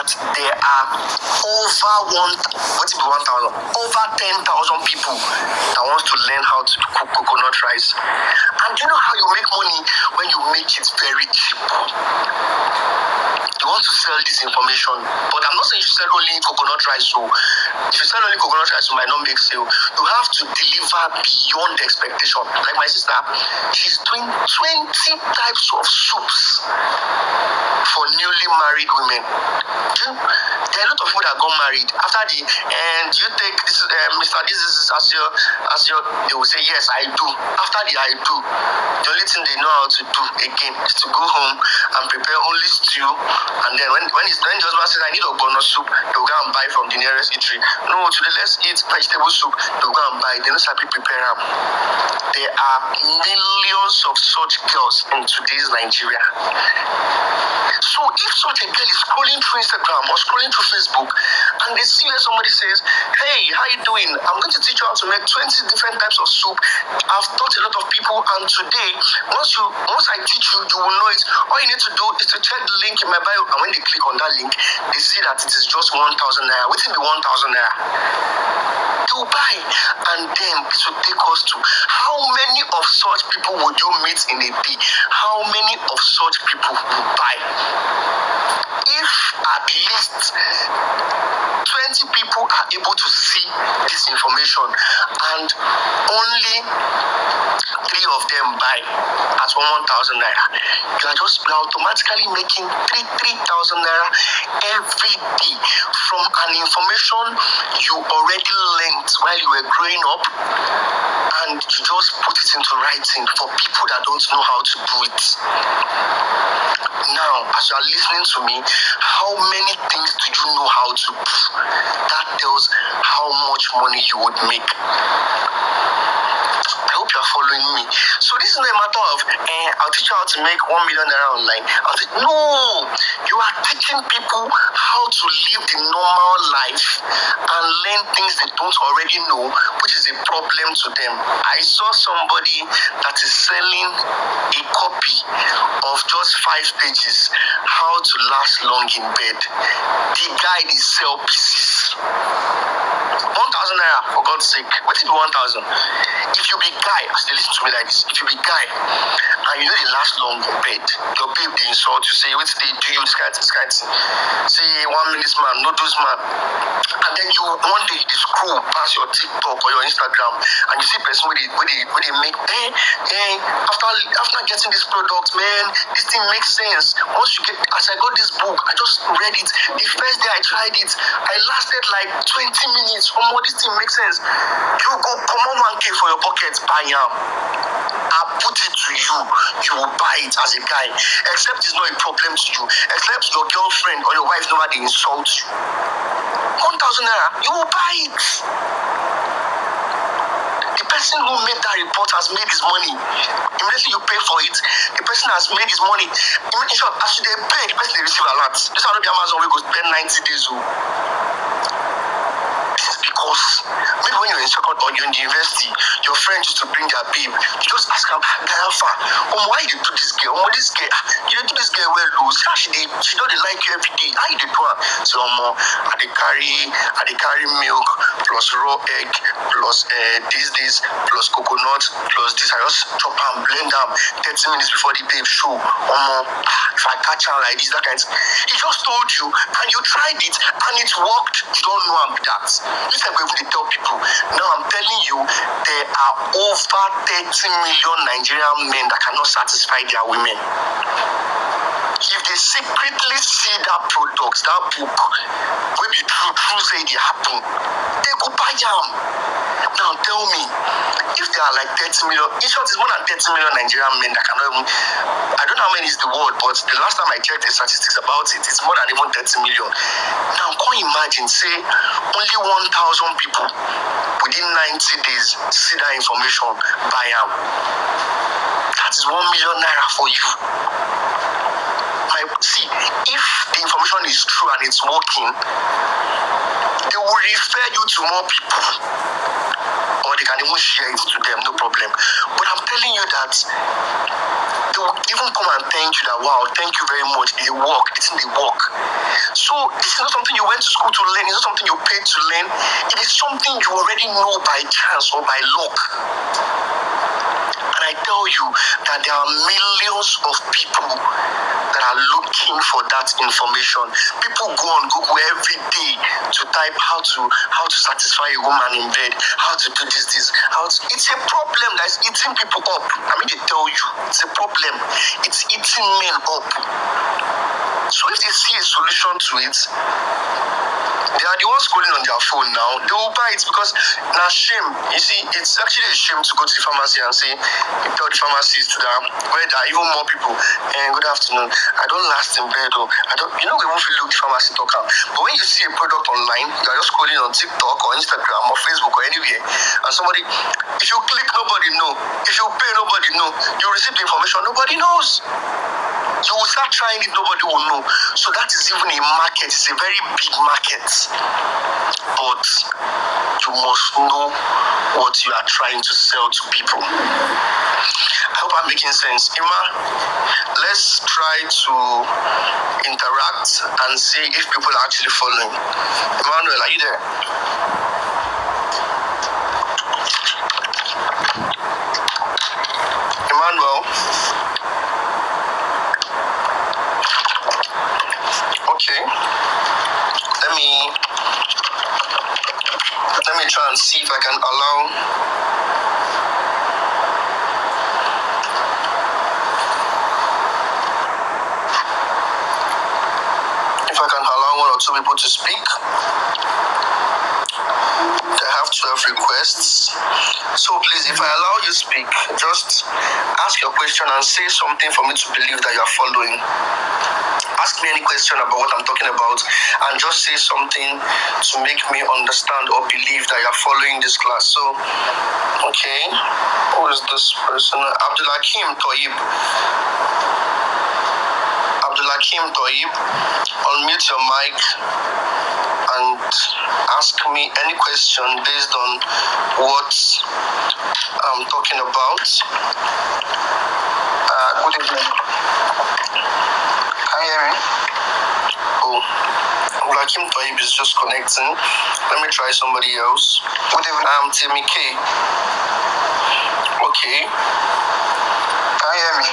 that there are over 10,000 people that want to learn how to cook coconut rice. And do you know how you make money? When you make it very cheap. You want to sell this information, but I'm not saying you sell only coconut rice. So if you sell only coconut rice, you might not make sale. You have to deliver beyond expectation. Like my sister, she's doing 20 types of soups for newly married women. There are a lot of people that got married after the and you take this Mr. This is as your they will say yes I do. After the I do, the only thing they know how to do again is to go home and prepare only stew, and then when the husband says I need ogbono soup, they'll go and buy from the nearest eatery. No, today let's eat vegetable soup, they'll go and buy. They don't happy prepare them. There are millions of such girls in today's Nigeria. So if such a girl is scrolling through Instagram or scrolling through Facebook and they see where somebody says, hey, how you doing? I'm going to teach you how to make 20 different types of soup. I've taught a lot of people, and today, once I teach you, you will know it. All you need to do is to check the link in my bio, and when they click on that link, they see that it is just 1,000 naira. Wait till the 1,000 naira. They will buy, and then it will take us to how many of such people would you meet in a day? How many of such people will buy? If at least 20 people are able to see this information and only 3 of them buy at 1,000 naira, you are automatically making 3,000 naira every day from an information you already learned while you were growing up, and you just put it into writing for people that don't know how to do it. Now, as you are listening to me, how many things do you know how to do? That tells how much money you would make. I hope you are following me. So this is not a matter of, I'll teach you how to make 1 million naira online. No, you are teaching people how to live the normal life and learn things they don't already know, which is a problem to them. I saw somebody that is selling a copy of just 5 pages, how to last long in bed. The guy is sell pieces. 1,000 naira, for God's sake. What if it be 1,000? If you be guy, as they listen to me like this, if you be guy and you know they last long in bed, your babe they insult you, say, what they do you this kind of thing? Say 1 minute man, no those man. And then you one day they scroll past your TikTok or your Instagram and you see person where they make after getting this product, man, this thing makes sense. Once you get as I got this book, I just read it. The first day I tried it, I lasted like 20 minutes. This thing makes sense. You go come on 1K for your pocket, buy now. I put it to you, you will buy it as a guy. Except it's not a problem to you. Except your girlfriend or your wife nobody insult you. 1,000 naira, you will buy it. The person who made that report has made his money. Immediately you pay for it, the person has made his money. In short, as they pay, the person they receive a lot. This is how the Amazon will go spend 90 days. Because maybe when you're in second or you're in the university, your friends used to bring their babe. You just ask them, why you do this girl? This girl, you do this girl well, Lou. She don't like you every day. How you do it? So I carry milk plus raw egg plus this plus coconut plus this. I just chop and blend them 30 minutes before the babe show. If I catch her like this, that kind of thing. He just told you and you tried it and it worked. You don't know I'm that. This I'm going to tell people. Now I'm telling you, there are over 30 million Nigerian men that cannot satisfy their women. If they secretly see that product, that book, will be true say they happen, they go buy them. Now tell me, if there are like 30 million, in short, it's more than 30 million Nigerian men that cannot even, I don't know how many is the word, but the last time I checked the statistics about it, it's more than even 30 million. Now can you imagine, say, only 1,000 people within 90 days see that information, buy them. That is 1 million naira for you. See, if the information is true and it's working, they will refer you to more people, or they can even share it to them, no problem. But I'm telling you that they will even come and thank you that, wow, thank you very much, it work, it's in the work. So So this is not something you went to school to learn. It's not something you paid to learn. It is something you already know by chance or by luck. And I tell you that there are millions of people that are looking for that information. People go on Google every day to type how to satisfy a woman in bed, how to do this. It's a problem that's eating people up. I mean, they tell you it's a problem. It's eating men up. So if they see a solution to it, they are the ones scrolling on their phone now. They will buy it because now shame. You see, it's actually a shame to go to the pharmacy and say, you tell the pharmacist that where there are even more people. Good afternoon. I don't last in bed, or I don't. You know, we won't feel look the pharmacy talk out. But when you see a product online, you are just scrolling on TikTok or Instagram or Facebook or anywhere, and somebody, if you click, nobody know. If you pay, nobody know. You receive the information, nobody knows. You will start trying it, nobody will know. So that is even a market. It's a very big market. But you must know what you are trying to sell to people. I hope I'm making sense. Ima, let's try to interact and see if people are actually following. Emmanuel, are you there? Emmanuel? Okay. Let me try and see if I can allow. If I can allow one or two people to speak. I have 12 requests. So please, if I allow you to speak, just ask your question and say something for me to believe that you are following. Ask me any question about what I'm talking about and just say something to make me understand or believe that you're following this class. So, okay, who is this person? Abdulakim Toyib. Unmute your mic and ask me any question based on what I'm talking about. Good evening. Can you hear me? Oh, Abdulakim Toyib is just connecting. Let me try somebody else. Good evening. I'm Timmy K. Okay. Can you hear me?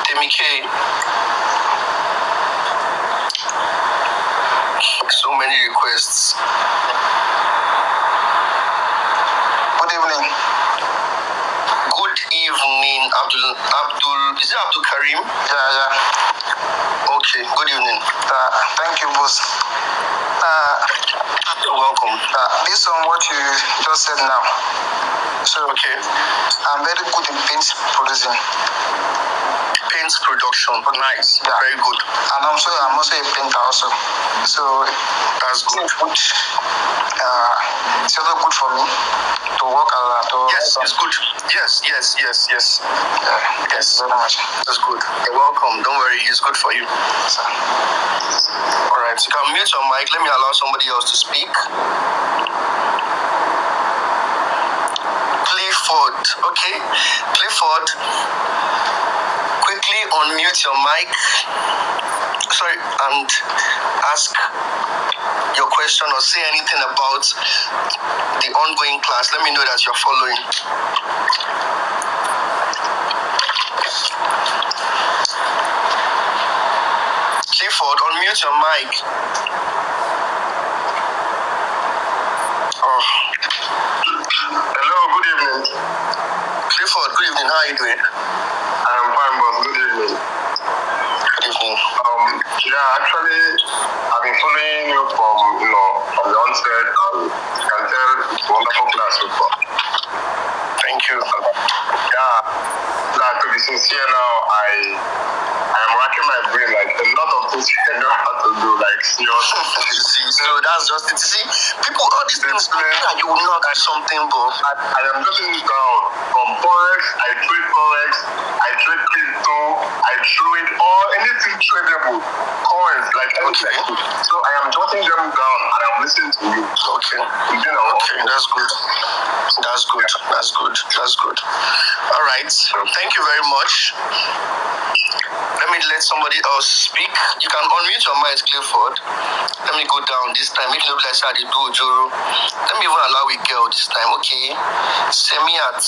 Timmy K. So many requests. Good evening. Good evening, Abdul. Is it Abdul Karim? Yeah. Okay. Good evening. Thank you, boss. You're welcome. Based on what you just said now, so okay, I'm very good in paint producing. Paint production, nice, yeah. Very good. And I'm also a painter also, so that's good. It's also good for me to work as a. Yes, it's good. Yes. Yes, very much. That's good. You're welcome. Don't worry, it's good for you. Yes, sir. All right, you can mute your mic. Let me allow somebody else to speak. Clifford, okay? Clifford, quickly unmute your mic. Sorry, and ask your question or say anything about the ongoing class. Let me know that you're following. Clifford, unmute your mic. Oh. Hello, good evening. Clifford, good evening. How are you doing? I'm fine, boss. Good evening. Good evening. Actually, I've been following you from the onset, and you can tell it's a wonderful class so far. Thank you. To be sincere now, I am racking my brain, like a lot of things I know how to do, like seriously. You see, so that's just it. You see, people, all these things, you will not do something, but I am getting it down. From Forex, I trade Forex, I trade crypto, I trade all anything tradable, coins, like anything. So I am jotting them down and I'm listening to you. Okay. That's good. All right. Thank you very much. Let somebody else speak. You can unmute your mic, Clifford. Let me go down this time. Make it look like I do Ojoro. Let me even allow a girl this time, okay? Semiat,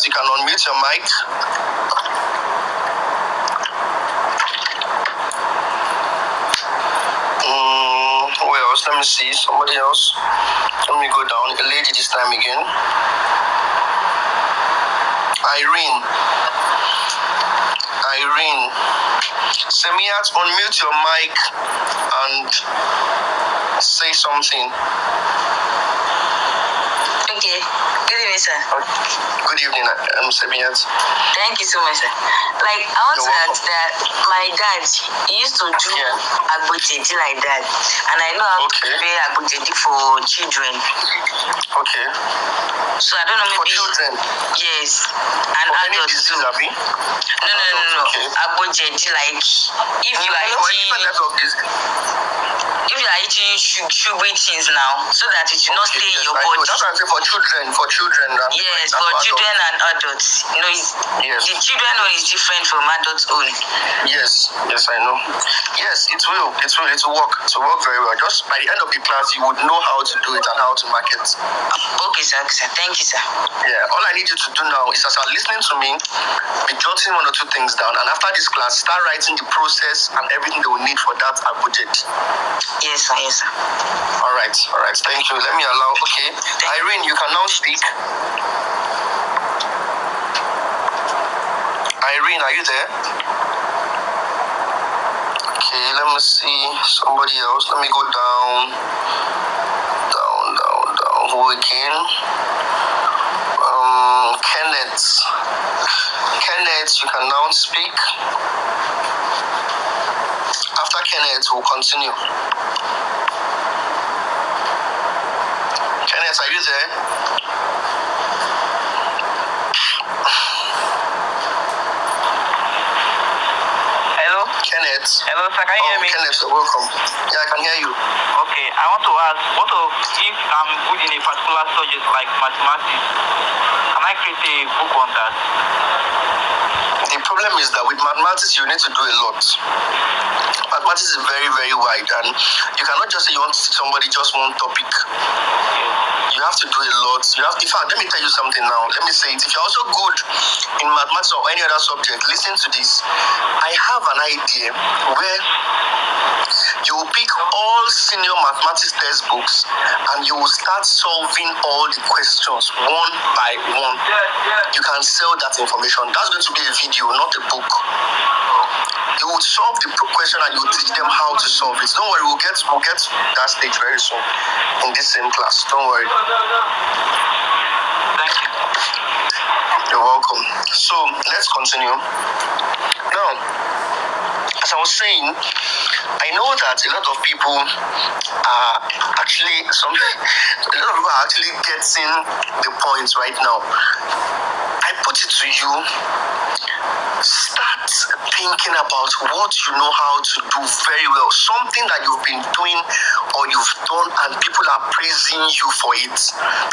you can unmute your mic. Who else? Let me see. Somebody else. Let me go down. A lady this time again. Irene. Semiat, unmute your mic and say something. Okay. Good evening, sir. Good evening, Semiat. Thank you so much, sir. Like, I want to add that my dad used to do agbojeji like that. And I know how to prepare agbojeji for children. Okay. So I don't know, maybe... For children? Yes. And for adults any disease, too. Abi? No. Okay. Agbojeji, like, if you are eating... If you are eating sugary things now, so that it will not stay in your body. That's what I'm saying for children. Yes, for children and adults. You know, the children one is different from adults own. Yes, I know. Yes, it will work. It will work very well. Just by the end of the class, you would know how to do it and how to market. Okay, sir. Thank you, sir. Yeah, all I need you to do now is, as you're listening to me, be jotting one or two things down, and after this class, start writing the process and everything they will need for that budget. Yes, sir. All right. Thank you. Let me allow. Okay, Irene, you can now speak. Irene, are you there? Okay, let me see somebody else. Let me go down. Who again? Kenneth, you can now speak. After Kenneth, we'll continue. Kenneth, are you there? Hello? Kenneth. Hello, sir, can you hear me? Kenneth, welcome. Yeah, I can hear you. Okay, I want to ask, what if I'm good in a particular subject like mathematics? Can I create a book on that? The problem is that with mathematics, you need to do a lot. Mathematics is very, very wide, and you cannot just say you want to teach somebody just one topic. You have to do a lot. In fact, let me tell you something now. Let me say it. If you're also good in mathematics or any other subject, listen to this. I have an idea where you will pick all senior mathematics textbooks and you will start solving all the questions one by one. You can sell that information. That's going to be a video, not a book. You will solve the question and you teach them how to solve it. Don't worry, we'll get that stage very soon in this same class. Don't worry. Thank you. You're welcome. So let's continue. Now, as I was saying, I know that a lot of people are actually getting the point right now. I put it to you. Start thinking about what you know how to do very well. Something that you've been doing or you've done and people are praising you for it.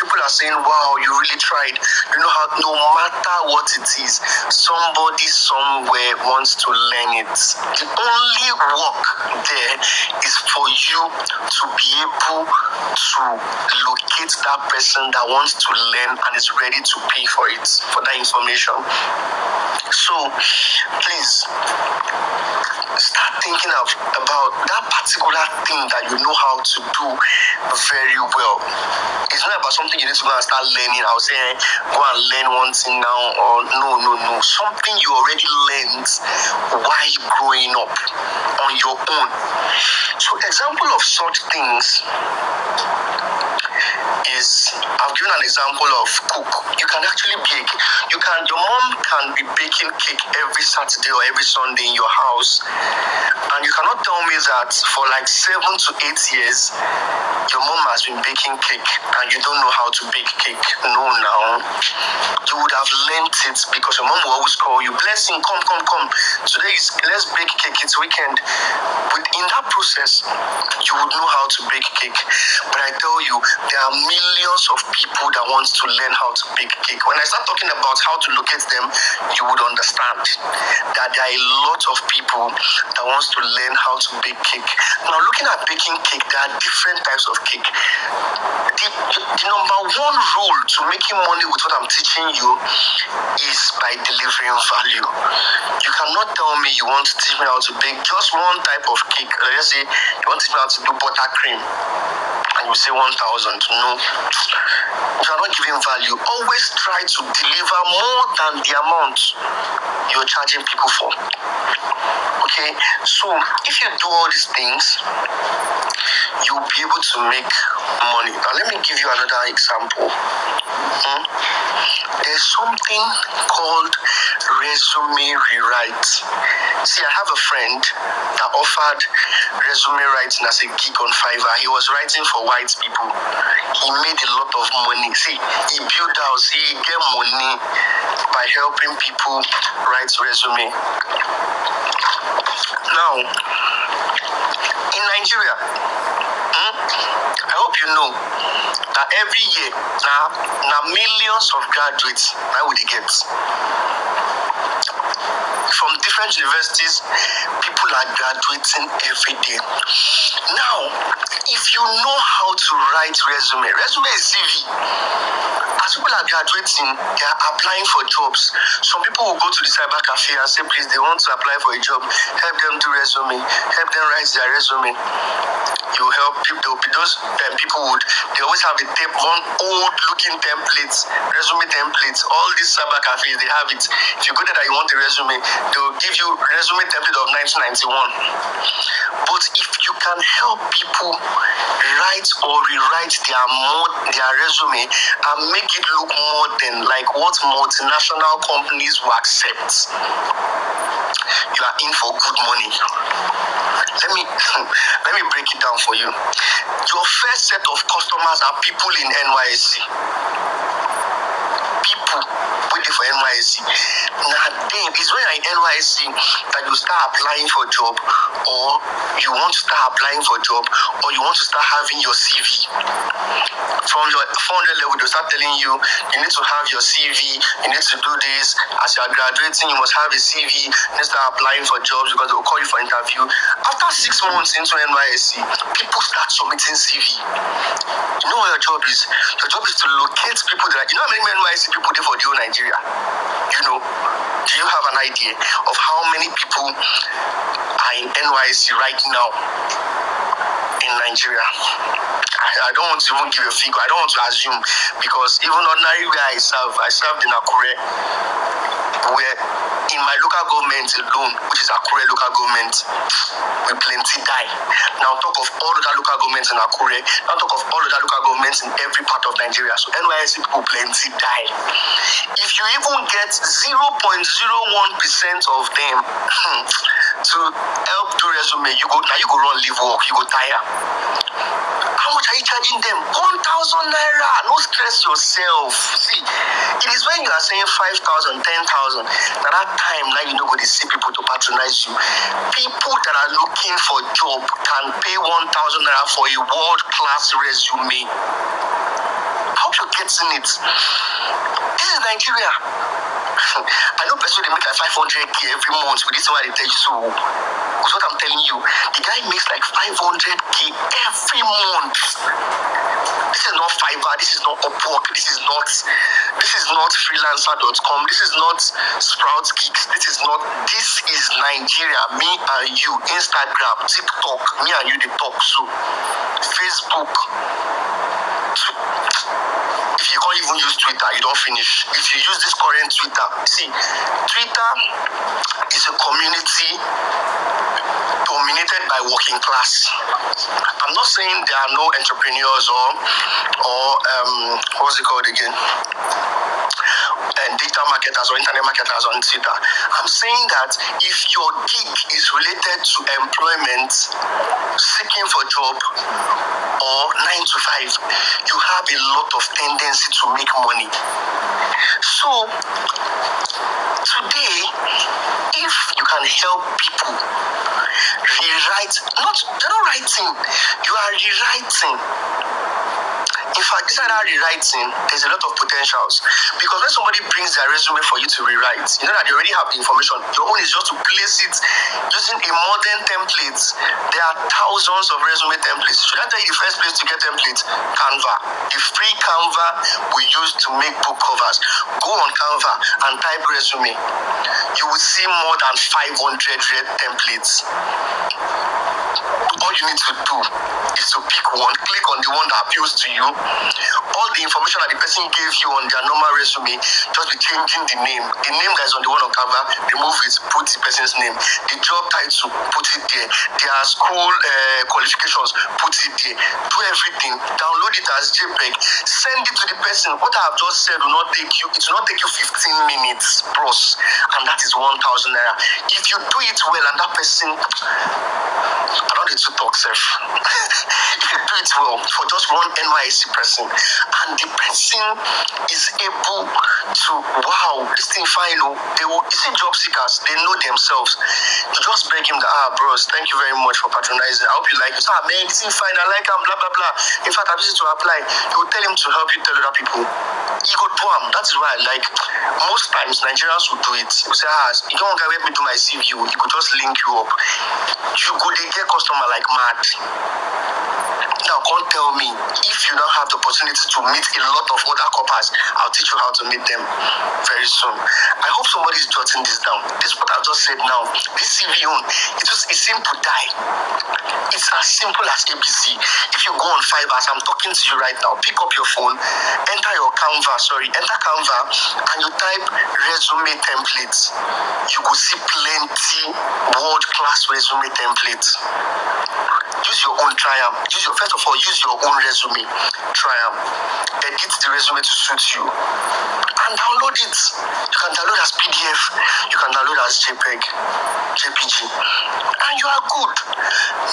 People are saying, wow, you really tried. You know how, no matter what it is, somebody somewhere wants to learn it. The only work there is for you to be able to locate that person that wants to learn and is ready to pay for it, for that information. So, please, start thinking about that particular thing that you know how to do very well. It's not about something you need to go and start learning. I'll say, go and learn one thing now, or no. Something you already learned while growing up on your own. So, example of such things is, I've given an example of cook. You can actually bake. Your mom can be baking cake every Saturday or every Sunday in your house, and you cannot tell me that for like 7 to 8 years your mom has been baking cake and you don't know how to bake cake. No, now you would have learned it, because your mom will always call you, Blessing, come. Today let's bake cake. It's weekend. Within that process, you would know how to bake cake. But I tell you, there are millions of people that want to learn how to bake cake. When I start talking about how to locate them, you would understand that there are a lot of people that wants to learn how to bake cake. Now, looking at baking cake, there are different types of cake. The number one rule to making money with what I'm teaching you is by delivering value. You cannot tell me you want to teach me how to bake just one type of cake. Let's say you want to teach me how to do buttercream, and you say 1,000. No, you are not giving value. Always try to deliver more than the amount you're charging people for. Okay, so if you do all these things, you'll be able to make money. Now, let me give you another example. There's something called resume rewrite. See, I have a friend that offered resume writing as a gig on Fiverr. He was writing for white people. He made a lot of money. See, he built house, he get money by helping people write resume. Now, in Nigeria, I hope you know that every year, now millions of graduates, how would they get? From different universities, people are graduating every day. Now, if you know how to write resume is CV. As people are graduating, they are applying for jobs. Some people will go to the cyber cafe and say, please, they want to apply for a job. Help them do resume. Help them write their resume. You help people. There will be those people they always have one old looking template, resume templates. All these cyber cafes, they have it. If you go there that you want a resume, they will give you resume template of 1991. But if you can help people write or rewrite their resume and make it look modern, like what multinational companies will accept, you are in for good money. Let me break it down for you. Your first set of customers are people in NYSC. People waiting for NYSC. Now, then it's when you're in NYSC that you start applying for a job, or you want to start applying for a job, or you want to start having your CV. From your 400 level, they'll start telling you need to have your CV, you need to do this. As you are graduating, you must have a CV, you need to start applying for jobs because they'll call you for interview. After 6 months into NYSC, people start submitting CV. You know what your job is? Your job is to locate people that, you know how many NYSC people there for the whole Nigeria? You know, do you have an idea of how many people are in NYSC right now in Nigeria? I don't want to even give a figure. I don't want to assume, because even ordinary where I served in Akure, where in my local government alone, which is Akure local government, we plenty die. Now talk of all other local governments in Akure, now talk of all other local governments in every part of Nigeria. So NYSC people plenty die. If you even get 0.01% of them to help do resume, you go run leave work, you go tire. How much are you charging them? 1,000 naira. No stress yourself. See, it is when you are saying 5,000, 10,000, at that time now you know go to see people to patronize you. People that are looking for a job can pay 1,000 naira for a world-class resume. How you getting it? This is Nigeria. I know person they make like 500k every month with this one they tell you so. Because what I'm telling you, the guy makes like 500k every month. This is not Fiverr, this is not Upwork, this is not freelancer.com, this is not Sprout Geeks, this is Nigeria, me and you, Instagram, TikTok, me and you they talk so, Facebook, if you can't even use Twitter, you don't finish. If you use this current Twitter, see, Twitter is a community dominated by working class. I'm not saying there are no entrepreneurs or what's it called again? And digital marketers or internet marketers on Twitter. I'm saying that if your gig is related to employment, seeking for job, or 9 to 5, you have a lot of tendency to make money. So today, if you can help people rewrite, they're not writing, you are rewriting. In fact, inside that rewriting, there's a lot of potentials. Because when somebody brings their resume for you to rewrite, you know that they already have the information. Your own is just to place it using a modern template. There are thousands of resume templates. Should I tell you the first place to get templates? Canva. The free Canva we use to make book covers. Go on Canva and type resume. You will see more than 500 templates. All you need to do is to pick one, click on the one that appeals to you. All the information that the person gave you on their normal resume, just be changing the name. The name that is on the one on Canva, remove it, put the person's name. The job title, put it there. Their school qualifications, put it there. Do everything. Download it as JPEG. Send it to the person. What I have just said will not take you, it will not take you 15 minutes plus. And that is 1,000 naira. If you do it well and that person, I don't need to talk, sir. If you do it well for just one NYSC person, and the person is able to, wow, this thing fine, they will, you see, job seekers, they know themselves. You just beg him that, bros, thank you very much for patronizing. I hope you like it. So, man, this thing fine, I like him, blah, blah, blah. In fact, I'm easy to apply. You will tell him to help you tell other people. You go do him. That is why I like, most times Nigerians will do it. You say, you don't want to let me do my CV, you could just link you up. You go, they get customer like mad. Now, can't tell me if you don't have the opportunity to meet a lot of other coppers, I'll teach you how to meet them very soon. I hope somebody is jotting this down. This is what I've just said now. This CV on, it's simple die. It's as simple as ABC. If you go on Fiverr, as I'm talking to you right now, pick up your phone, enter Canva, and you type resume templates. You will see plenty world-class resume templates. Use your own, try them. First of all, use your own resume. Try them. Edit the resume to suit you. And download it. You can download as PDF. You can download as JPEG, JPG. And you are good.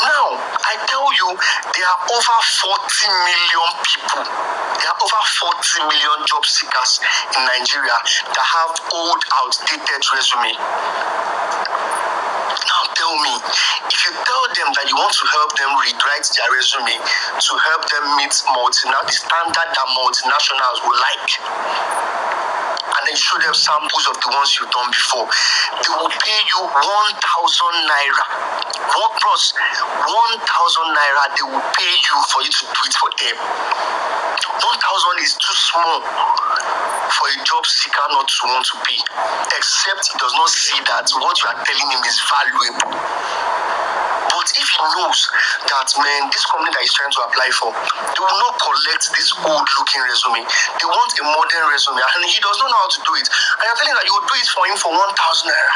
Now, I tell you, there are over 40 million people. There are over 40 million job seekers in Nigeria that have old, outdated resume. Now tell me, if you tell them that you want to help them rewrite their resume to help them meet the standard that multinationals will like, and then show them samples of the ones you've done before, they will pay you 1,000 naira. 1,000 naira, they will pay you for you to do it for them. 1,000 is too small for a job seeker not to want to pay, except he does not see that what you are telling him is valuable. But if he knows that, man, this company that he's trying to apply for, they will not collect this old-looking resume. They want a modern resume, and he does not know how to do it. And you're telling that you will do it for him for 1,000 naira.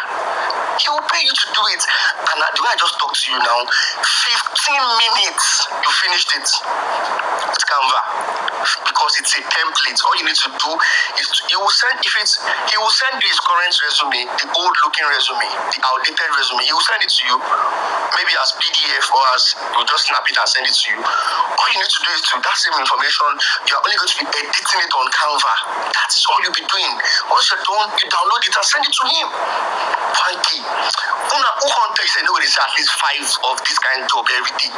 He will pay you to do it. And the way I just talked to you now, 15 minutes, you finished it with Canva. Because it's a template. All you need to do is he will send you his current resume, the old-looking resume, the outdated resume. He will send it to you, maybe as PDF or as you just snap it and send it to you. All you need to do is to that same information. You are only going to be editing it on Canva. That is all you'll be doing. Once you're done, you download it and send it to him. One day, who can't tell you say nobody say at least 5 of this kind of job every day?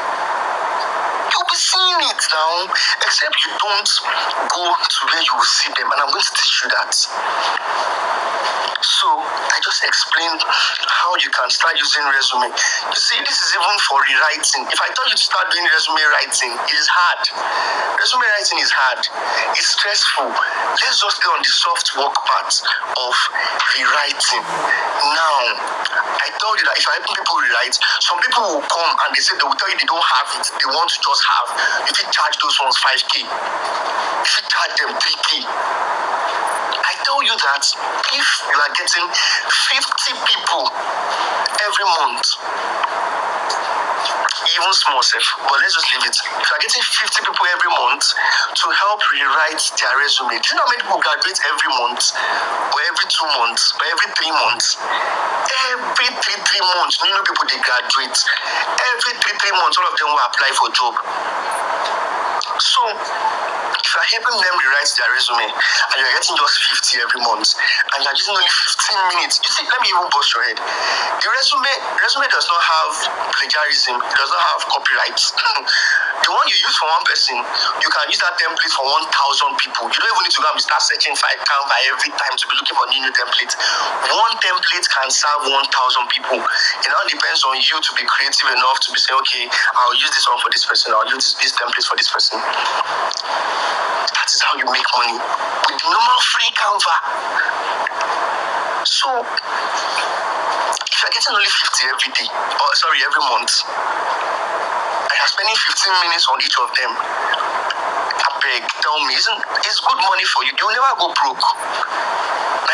You'll be seeing it now, except you don't go to where you will see them, and I'm going to teach you that. So I just explained how you can start using resume. You see, this is even for rewriting. If I tell you to start doing resume writing, it is hard. Resume writing is hard. It's stressful. Let's just go on the soft work part of rewriting. Now, I tell tell you that if you're helping people rewrite, some people will come and they say they will tell you they don't have it, they want to just have. If you charge those ones 5K, if you charge them 3K, I tell you that if you are getting 50 people every month, even small self, but let's just leave it. If you are getting 50 people every month to help rewrite their resume, do you know how many people graduate every month, or every 2 months, or every 3 months? Every 3 months, you know people they graduate. Every 3 months, all of them will apply for job. So if you are helping them rewrite their resume and you're getting just 50 every month and you're using only 15 minutes, you see, let me even bust your head. The resume does not have plagiarism, it does not have copyright. The one you use for one person, you can use that template for 1,000 people. You don't even need to go and start searching for Canva every time to be looking for new templates. One template can serve 1,000 people. It now depends on you to be creative enough to be saying, okay, I'll use this one for this person, I'll use this template for this person. That is how you make money with normal free Canva. So if you're getting only 50 every month, and you're spending 15 minutes on each of them, I beg, tell me, it's good money for you. You'll never go broke.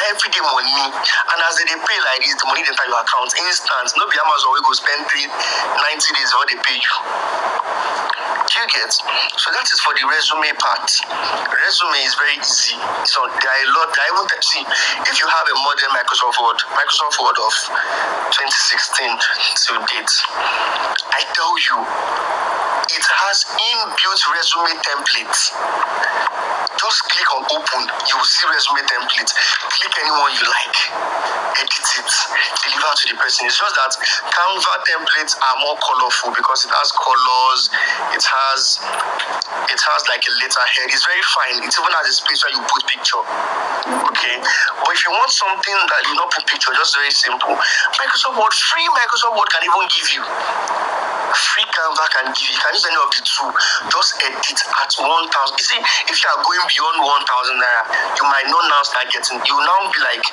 Everyday money, and as they pay like this, the money they enter your account instant. No be Amazon we go spend 90 days or they pay you. Do you get? So that is for the resume part. Resume is very easy. So there are a lot. I won't see if you have a modern Microsoft Word of 2016 till date. I tell you, it has inbuilt resume templates. Just click on open, you will see resume templates. Click anyone you like, edit it, deliver to the person. It's just that Canva templates are more colorful because it has colors, it has like a letterhead. It's very fine. It even has a space where you put picture. Okay, but if you want something that you not put picture, just very simple. Free Microsoft Word can even give you. Free Canva can give you. You can use any of the two. Just edit at 1,000. You see, if you are going beyond 1,000 naira, you might not now start getting. You will now be like,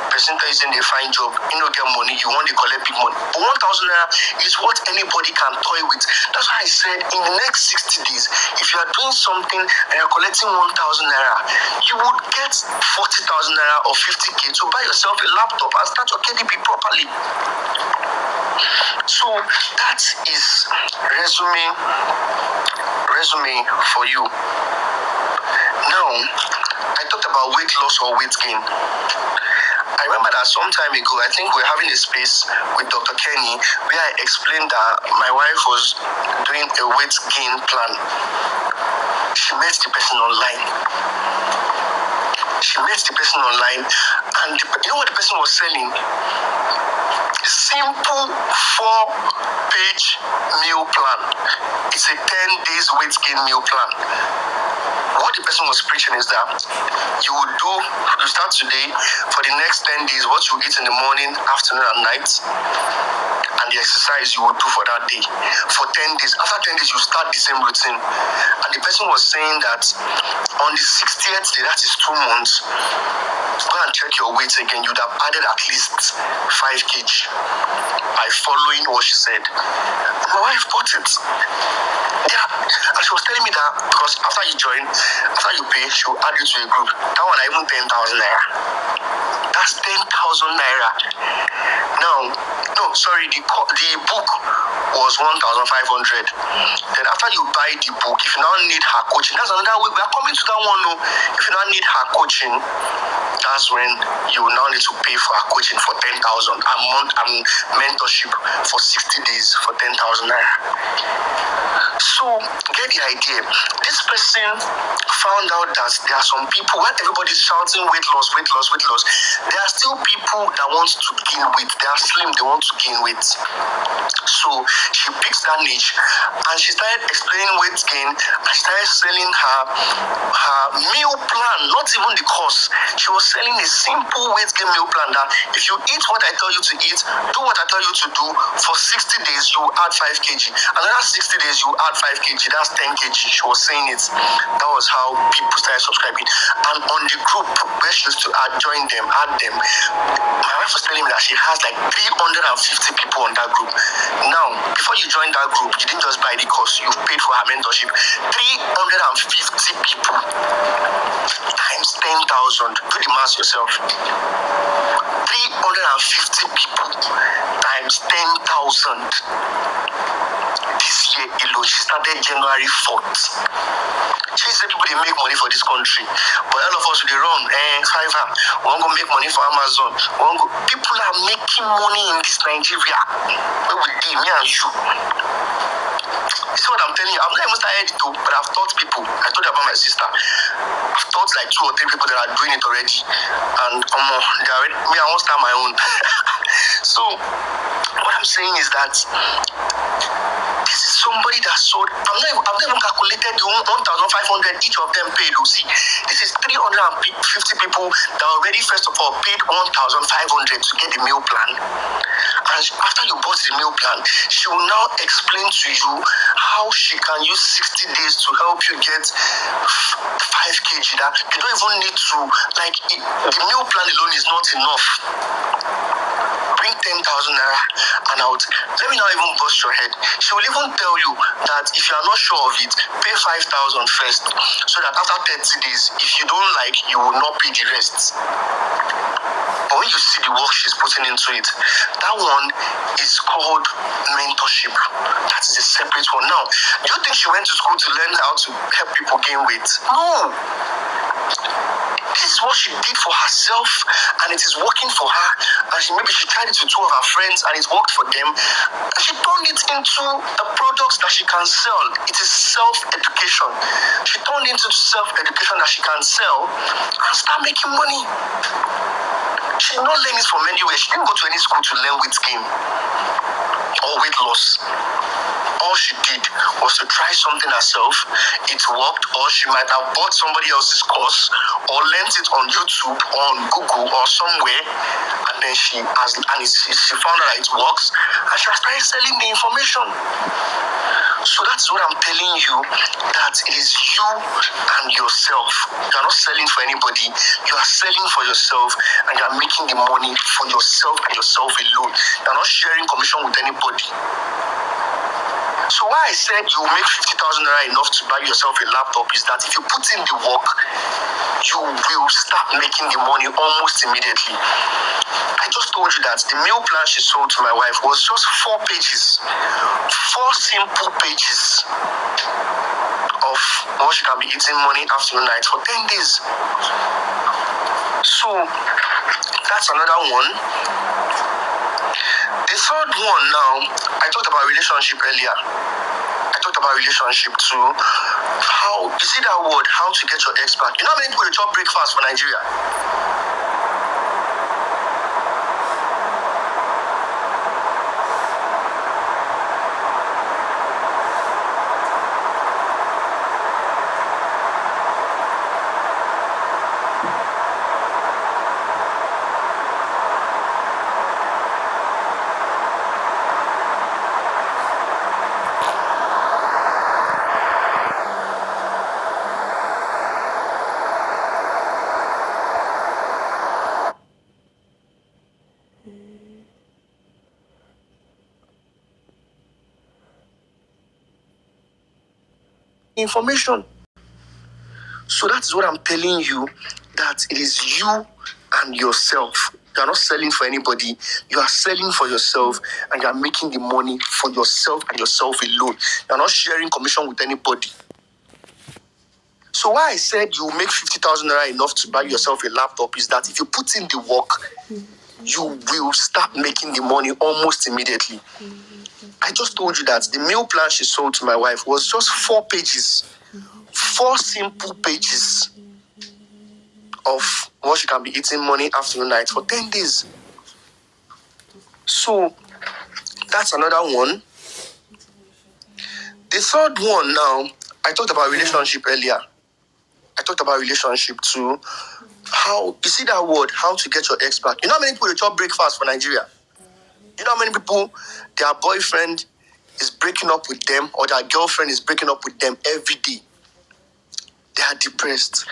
person is in a fine job, you know, get money. You want to collect big money. But 1,000 naira is what anybody can toy with. That's why I said in the next 60 days, if you are doing something and you're collecting 1,000 naira, you would get 40,000 naira or 50K to buy yourself a laptop and start your KDP properly. So that is resume for you. Now, I talked about weight loss or weight gain. I remember that some time ago, I think we were having a space with Dr. Kenny where I explained that my wife was doing a weight gain plan. She met the person online. And you know what the person was selling? Simple 4-page meal plan. It's a 10 days weight gain meal plan. What the person was preaching is that you start today, for the next 10 days, what you eat in the morning, afternoon, and night, and the exercise you will do for that day. For 10 days. After 10 days, you start the same routine. And the person was saying that on the 60th day, that is 2 months, go and check your weight again. You'd have added at least 5 kg by following what she said. My wife bought it. Yeah, and she was telling me that because after you pay, she will add you to a group. That one, even 10,000 naira. That's 10,000 naira. Now, the book was 1,500. Then after you buy the book, if you now need her coaching, that's another way. We are coming to that one. No, if you now need her coaching, that's when you will now need to pay for her coaching for 10,000 a month and mentorship for 60 days for 10,000 naira. So get the idea. This person found out that there are some people when everybody's shouting weight loss. There are still people that want to gain weight. They are slim, they want to gain weight. So she picks that niche and she started explaining weight gain and she started selling her meal plan, not even the course. She was selling a simple weight gain meal plan that if you eat what I tell you to eat, do what I tell you to do, for 60 days you add 5 kg. Another 60 days you add 5 kg, that's 10 kg. She was saying it. That was how people started subscribing. And on the group where she used to join them, add them, my wife was telling me that she has like 350 people on that group. Now, before you join that group, you didn't just buy the course, you've paid for her mentorship. 350 people times 10,000. Do the math yourself. 350 people times 10,000. This year alone, she started January 4th. She said people they make money for this country, but all of us they run Fiverr. We want to make money for Amazon. People are making money in this Nigeria. Where we did, me and you. You see what I'm telling you? I've not even started it too, but I've taught people. I told you about my sister. I've taught like 2 or 3 people that are doing it already, and they are me. I won't start my own. So what I'm saying is that this is somebody that sold. I've not even calculated the 1,500 each of them paid. You see, this is 350 people that already first of all paid 1,500 to get the meal plan. And after you bought the meal plan, she will now explain to you how she can use 60 days to help you get 5 kg. That you don't even need to, like, the meal plan alone is not enough. Bring 10,000 naira and out. Let me not even bust your head. She will even tell you that if you are not sure of it, pay 5,000 first, so that after 30 days, if you don't like, you will not pay the rest. But when you see the work she's putting into it, that one is called mentorship. That is a separate one. Now, do you think she went to school to learn how to help people gain weight? No. This is what she did for herself, and it is working for her. And maybe she tried it with 2 of her friends, and it worked for them. And she turned it into a product that she can sell. It is self-education. She turned it into self-education that she can sell and start making money. She did not learn it from anywhere. She didn't go to any school to learn weight gain or weight loss. All she did was to try something herself. It worked, or she might have bought somebody else's course or learned it on YouTube or on Google or somewhere, and then she found out that it works, and she has started selling the information. So that's what I'm telling you, that it is you and yourself. You are not selling for anybody. You are selling for yourself, and you are making the money for yourself and yourself alone. You are not sharing commission with anybody. So why I said you will make 50,000 naira enough to buy yourself a laptop is that if you put in the work, you will start making the money almost immediately. I just told you that the meal plan she sold to my wife was just 4 pages. 4 simple pages of what she can be eating morning, afternoon, night for 10 days. So that's another one. The third one now, I talked about relationship earlier. I talked about relationship too. How, you see that word, how to get your ex back. You know how many people they chop breakfast for Nigeria? Information. So that's what I'm telling you, that it is you and yourself. You are not selling for anybody. You are selling for yourself, and you are making the money for yourself and yourself alone. You are not sharing commission with anybody. So why I said you make 50,000 naira enough to buy yourself a laptop is that if you put in the work, you will start making the money almost immediately. I just told you that the meal plan she sold to my wife was just 4 pages. 4 simple pages of what she can be eating morning, afternoon, night for 10 days. So that's another one. The third one now, I talked about relationship earlier. I talked about relationship too. how you see that word, how to get your ex back. You know how many people they chop breakfast for Nigeria? You know how many people their boyfriend is breaking up with them or their girlfriend is breaking up with them every day? They are depressed.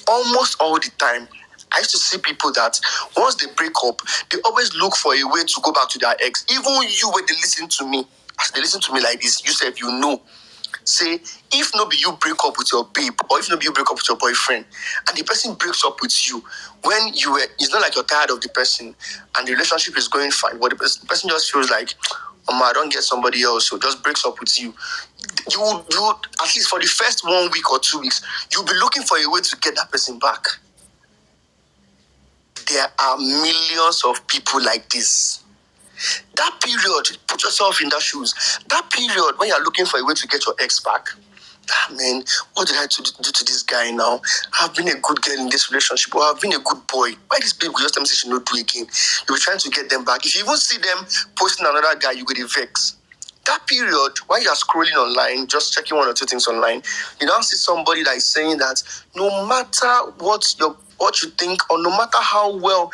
Almost all the time, I used to see people that once they break up, they always look for a way to go back to their ex. Even you, when they listen to me, as they listen to me like this, you said you know. Say, if no be you break up with your babe, or if no be you break up with your boyfriend, and the person breaks up with you, when you were, it's not like you're tired of the person, and the relationship is going fine, but the person just feels like, I don't get somebody else, so just breaks up with you. You at least for the first 1 week or 2 weeks, you'll be looking for a way to get that person back. There are millions of people like this. That period, put yourself in that shoes. That period when you're looking for a way to get your ex back, man, what did I do to this guy now? I've been a good girl in this relationship, or I've been a good boy. Why this babe will just tell me she not do again? You're trying to get them back. If you even see them posting another guy, you get vex. That period, while you're scrolling online, just checking 1 or 2 things online, you now see somebody that is saying that no matter what you think, or no matter how well,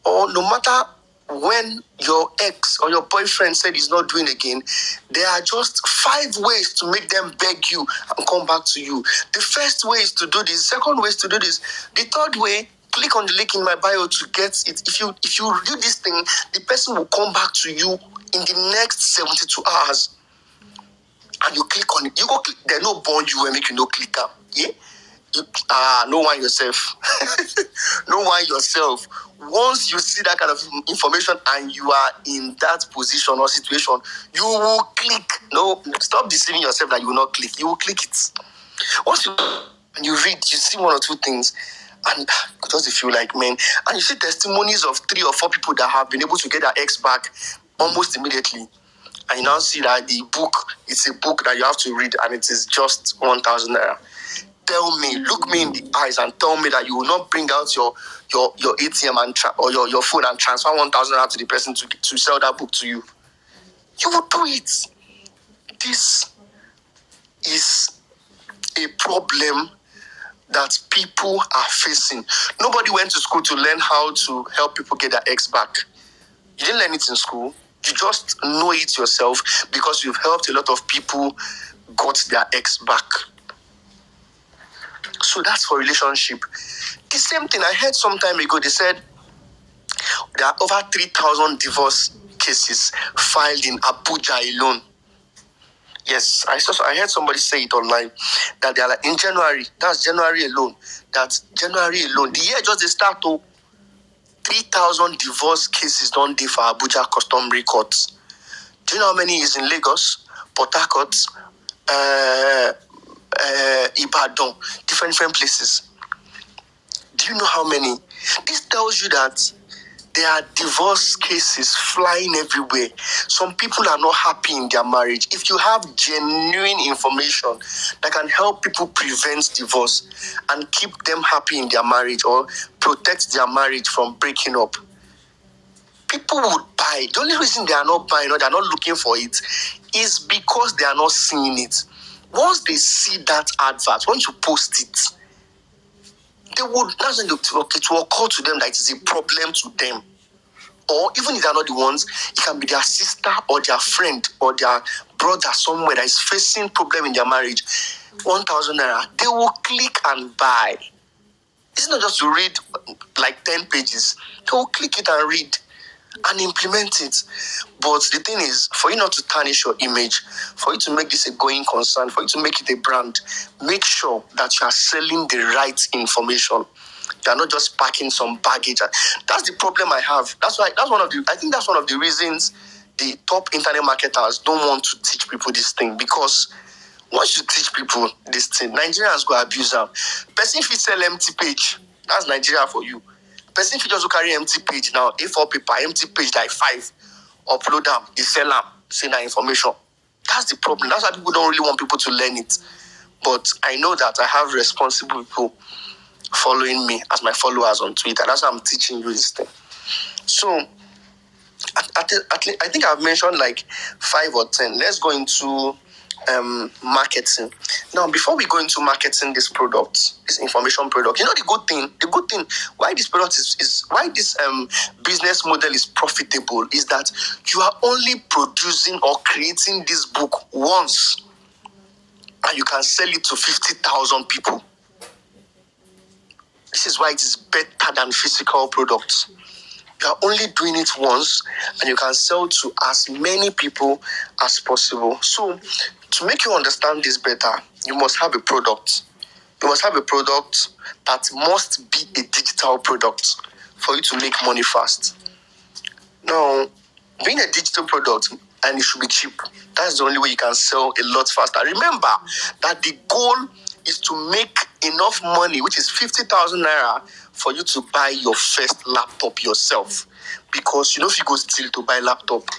or no matter when your ex or your boyfriend said he's not doing again, there are just 5 ways to make them beg you and come back to you. The first way is to do this. Second way is to do this. The third way, click on the link in my bio to get it. If you do this thing, the person will come back to you in the next 72 hours. And you click on it. You go click. They no bond you and make you no click up. Yeah. No one yourself. No one yourself. Once you see that kind of information and you are in that position or situation, you will click. No, stop deceiving yourself that you will not click. You will click it. Once you read, you see 1 or 2 things, and it doesn't feel like, man. And you see testimonies of 3 or 4 people that have been able to get their ex back almost immediately. And you now see that the book, it's a book that you have to read, and it is just 1,000 naira. Tell me, look me in the eyes and tell me that you will not bring out your ATM and or your phone and transfer 1,000 naira to the person to sell that book to you. You will do it. This is a problem that people are facing. Nobody went to school to learn how to help people get their ex back. You didn't learn it in school. You just know it yourself because you've helped a lot of people got their ex back. So that's for relationship. The same thing I heard some time ago. They said there are over 3,000 divorce cases filed in Abuja alone. Yes, I heard somebody say it online that they are like in January. That's January alone. The year just the start to 3,000 divorce cases don't dey for Abuja customary courts. Do you know how many is in Lagos, Port Harcourt, Ibadan, different places? Do you know how many? This tells you that there are divorce cases flying everywhere. Some people are not happy in their marriage. If you have genuine information that can help people prevent divorce and keep them happy in their marriage or protect their marriage from breaking up, people would buy. The only reason they are not buying or they are not looking for it is because they are not seeing it. Once they see that advert, once you post it, they would, that's when it will occur to them that it is a problem to them. Or even if they are not the ones, it can be their sister or their friend or their brother somewhere that is facing problem in their marriage. 1,000 naira, they will click and buy. It's not just to read like 10 pages. They will click it and read and implement it. But the thing is, for you not to tarnish your image, for you to make this a going concern, for you to make it a brand, make sure that you are selling the right information. You are not just packing some baggage. That's the problem I have. I think that's one of the reasons the top internet marketers don't want to teach people this thing, because once you teach people this thing, Nigerians go abuse them. Person if you sell empty page, that's Nigeria for you. Person if you just carry empty page now, A4 paper, empty page like 5, upload them, they sell them, say that information. That's the problem. That's why people don't really want people to learn it. But I know that I have responsible people following me as my followers on Twitter. That's why I'm teaching you this thing. So, I think I've mentioned like 5 or 10. Let's go into marketing. Now, before we go into marketing this product, this information product, you know the good thing why this product is why this business model is profitable is that you are only producing or creating this book once, and you can sell it to 50,000 people. This is why it is better than physical products. You are only doing it once, and you can sell to as many people as possible. So, to make you understand this better, you must have a product. You must have a product that must be a digital product for you to make money fast. Now, being a digital product, and it should be cheap. That's the only way you can sell a lot faster. Remember that the goal is to make enough money, which is 50,000 naira, for you to buy your first laptop yourself. Because you know if you go steal to buy laptop,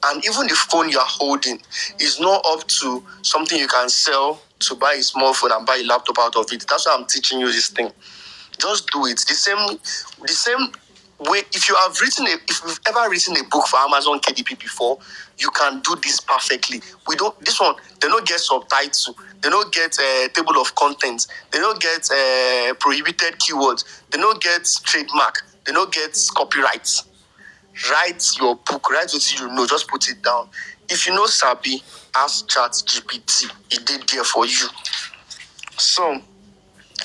and even the phone you are holding is not up to something you can sell to buy a small phone and buy a laptop out of it. That's why I'm teaching you this thing. Just do it. The same way. If you've ever written a book for Amazon KDP before, you can do this perfectly. This one, they don't get subtitles, they don't get a table of contents, they don't get prohibited keywords, they don't get trademark, they don't get copyrights. Write your book, write what you know, just put it down. If you know Sabi, ask ChatGPT. It did there for you. So,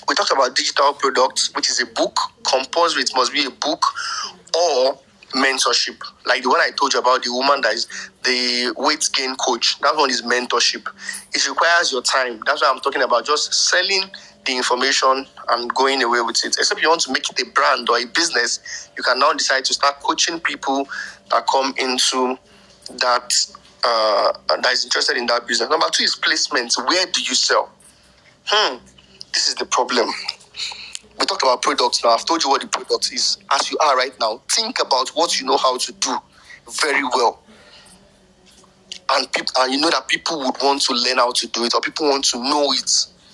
we talked about digital products, which is a book. Compulsory, it must be a book or mentorship. Like the one I told you about, the woman that is the weight gain coach. That one is mentorship. It requires your time. That's why I'm talking about just selling the information and going away with it. Except you want to make it a brand or a business, you can now decide to start coaching people that come into that is interested in that business. Number 2 is placement. Where do you sell? This is the problem. We talked about products now. I've told you what the product is. As you are right now, think about what you know how to do very well. And you know that people would want to learn how to do it, or people want to know it,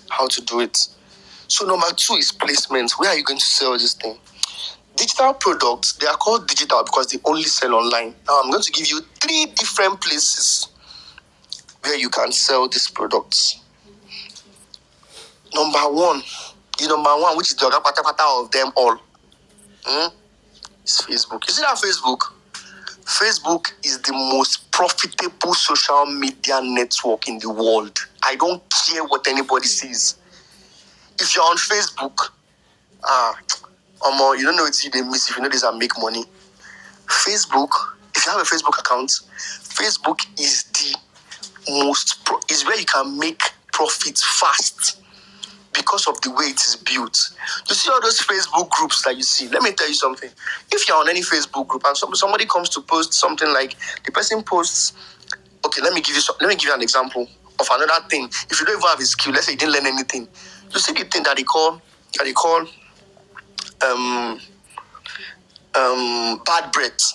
how to do it. So number 2 is placement. Where are you going to sell this thing? Digital products, they are called digital because they only sell online. Now I'm going to give you 3 different places where you can sell these products. Number 1, which is the other of them all, is Facebook. You see that Facebook? Facebook is the most profitable social media network in the world. I don't care what anybody says. If you're on Facebook, you don't know what they miss if you know this and make money. Facebook, if you have a Facebook account, Facebook is the is where you can make profits fast because of the way it is built. You see all those Facebook groups that you see. Let me tell you something. If you're on any Facebook group and somebody comes to post something, like the person posts, okay, let me give you an example of another thing. If you don't even have a skill, let's say you didn't learn anything, you see the thing that they call bad breath.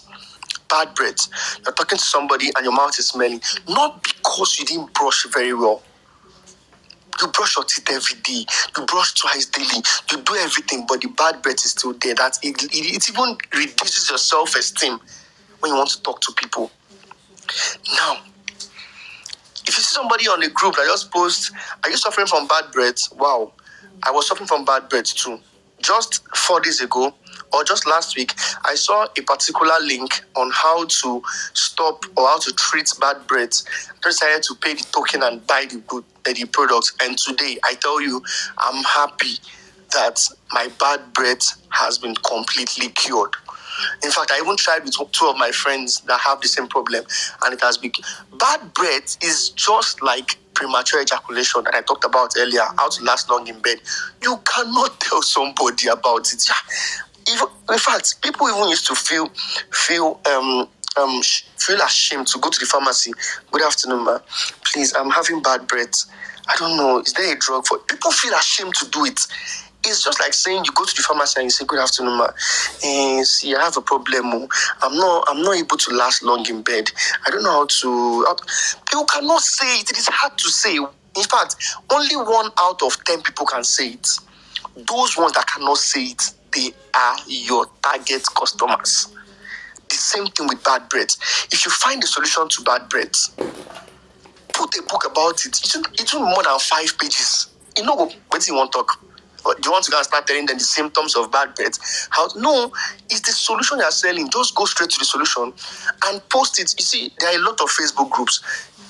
Bad breath. You're talking to somebody and your mouth is smelling, not because you didn't brush very well. You brush your teeth every day. You brush twice daily. You do everything, but the bad breath is still there. That it even reduces your self-esteem when you want to talk to people. Now, if you see somebody on a group that just posts, "Are you suffering from bad breath?" Wow, I was suffering from bad breath too. Just 4 days ago, or just last week, I saw a particular link on how to stop or how to treat bad breath. I decided to pay the token and buy the product. And today, I tell you, I'm happy that my bad breath has been completely cured. In fact, I even tried with 2 of my friends that have the same problem, and it has been. Bad breath is just like premature ejaculation that I talked about earlier, how to last long in bed. You cannot tell somebody about it. In fact, people even used to feel ashamed to go to the pharmacy. "Good afternoon, ma. Please, I'm having bad breath. I don't know, is there a drug for it?" People feel ashamed to do it. It's just like saying you go to the pharmacy and you say, "Good afternoon, ma. See, I have a problem. I'm not able to last long in bed. I don't know how to." You cannot say it. It is hard to say. In fact, only 1 out of 10 people can say it. Those ones that cannot say it, they are your target customers. The same thing with bad breath. If you find a solution to bad breath, wrote a book about it. It took more than 5 pages. You know what you want to talk? Do you want to go and start telling them the symptoms of bad breath? No, it's the solution you're selling. Just go straight to the solution and post it. You see, there are a lot of Facebook groups.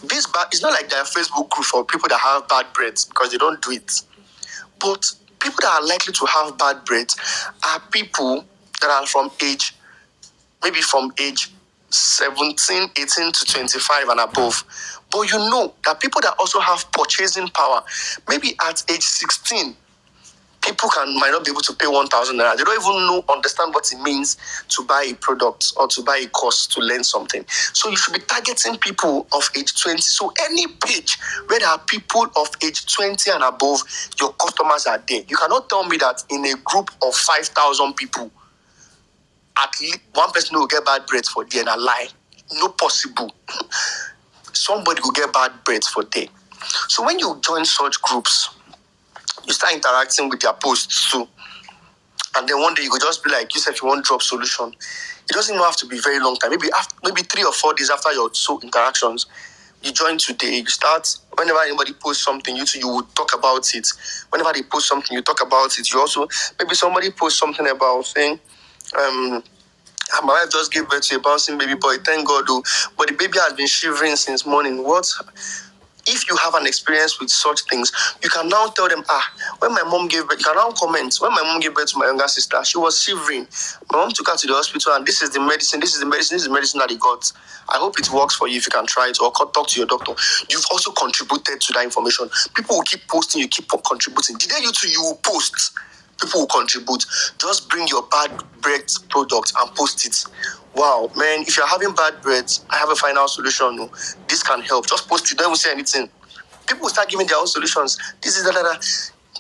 It's not like there are Facebook groups for people that have bad breath because they don't do it. But people that are likely to have bad breath are people that are from age 17, 18 to 25 and above. But you know that people that also have purchasing power, maybe at age 16, people might not be able to pay 1,000 naira. They don't even understand what it means to buy a product or to buy a course to learn something. So you should be targeting people of age 20. So any page where there are people of age 20 and above, your customers are there. You cannot tell me that in a group of 5,000 people, at least one person will get bad breath for day, and a lie. No possible. Somebody will get bad breath for day. So when you join such groups, you start interacting with their posts too. And then one day you could just be like, you said if you want drop solution. It doesn't even have to be very long time. Maybe 3 or 4 days after your interactions, you join today, you start, whenever anybody posts something, you would talk about it. Whenever they post something, you talk about it. You also, maybe somebody posts something about saying, my wife just gave birth to a bouncing baby boy, thank God, but the baby has been shivering since morning. What? If you have an experience with such things, you can now tell them, when my mom gave birth, you can now comment, when my mom gave birth to my younger sister, she was shivering. My mom took her to the hospital and this is the medicine that he got. I hope it works for you if you can try it or talk to your doctor. You've also contributed to that information. People will keep posting, you keep contributing. The day you will post, people will contribute. Just bring your bad breath product and post it. Wow, man, if you're having bad breath, I have a final solution. This can help. Just post it. Don't even say anything. People will start giving their own solutions. This is that.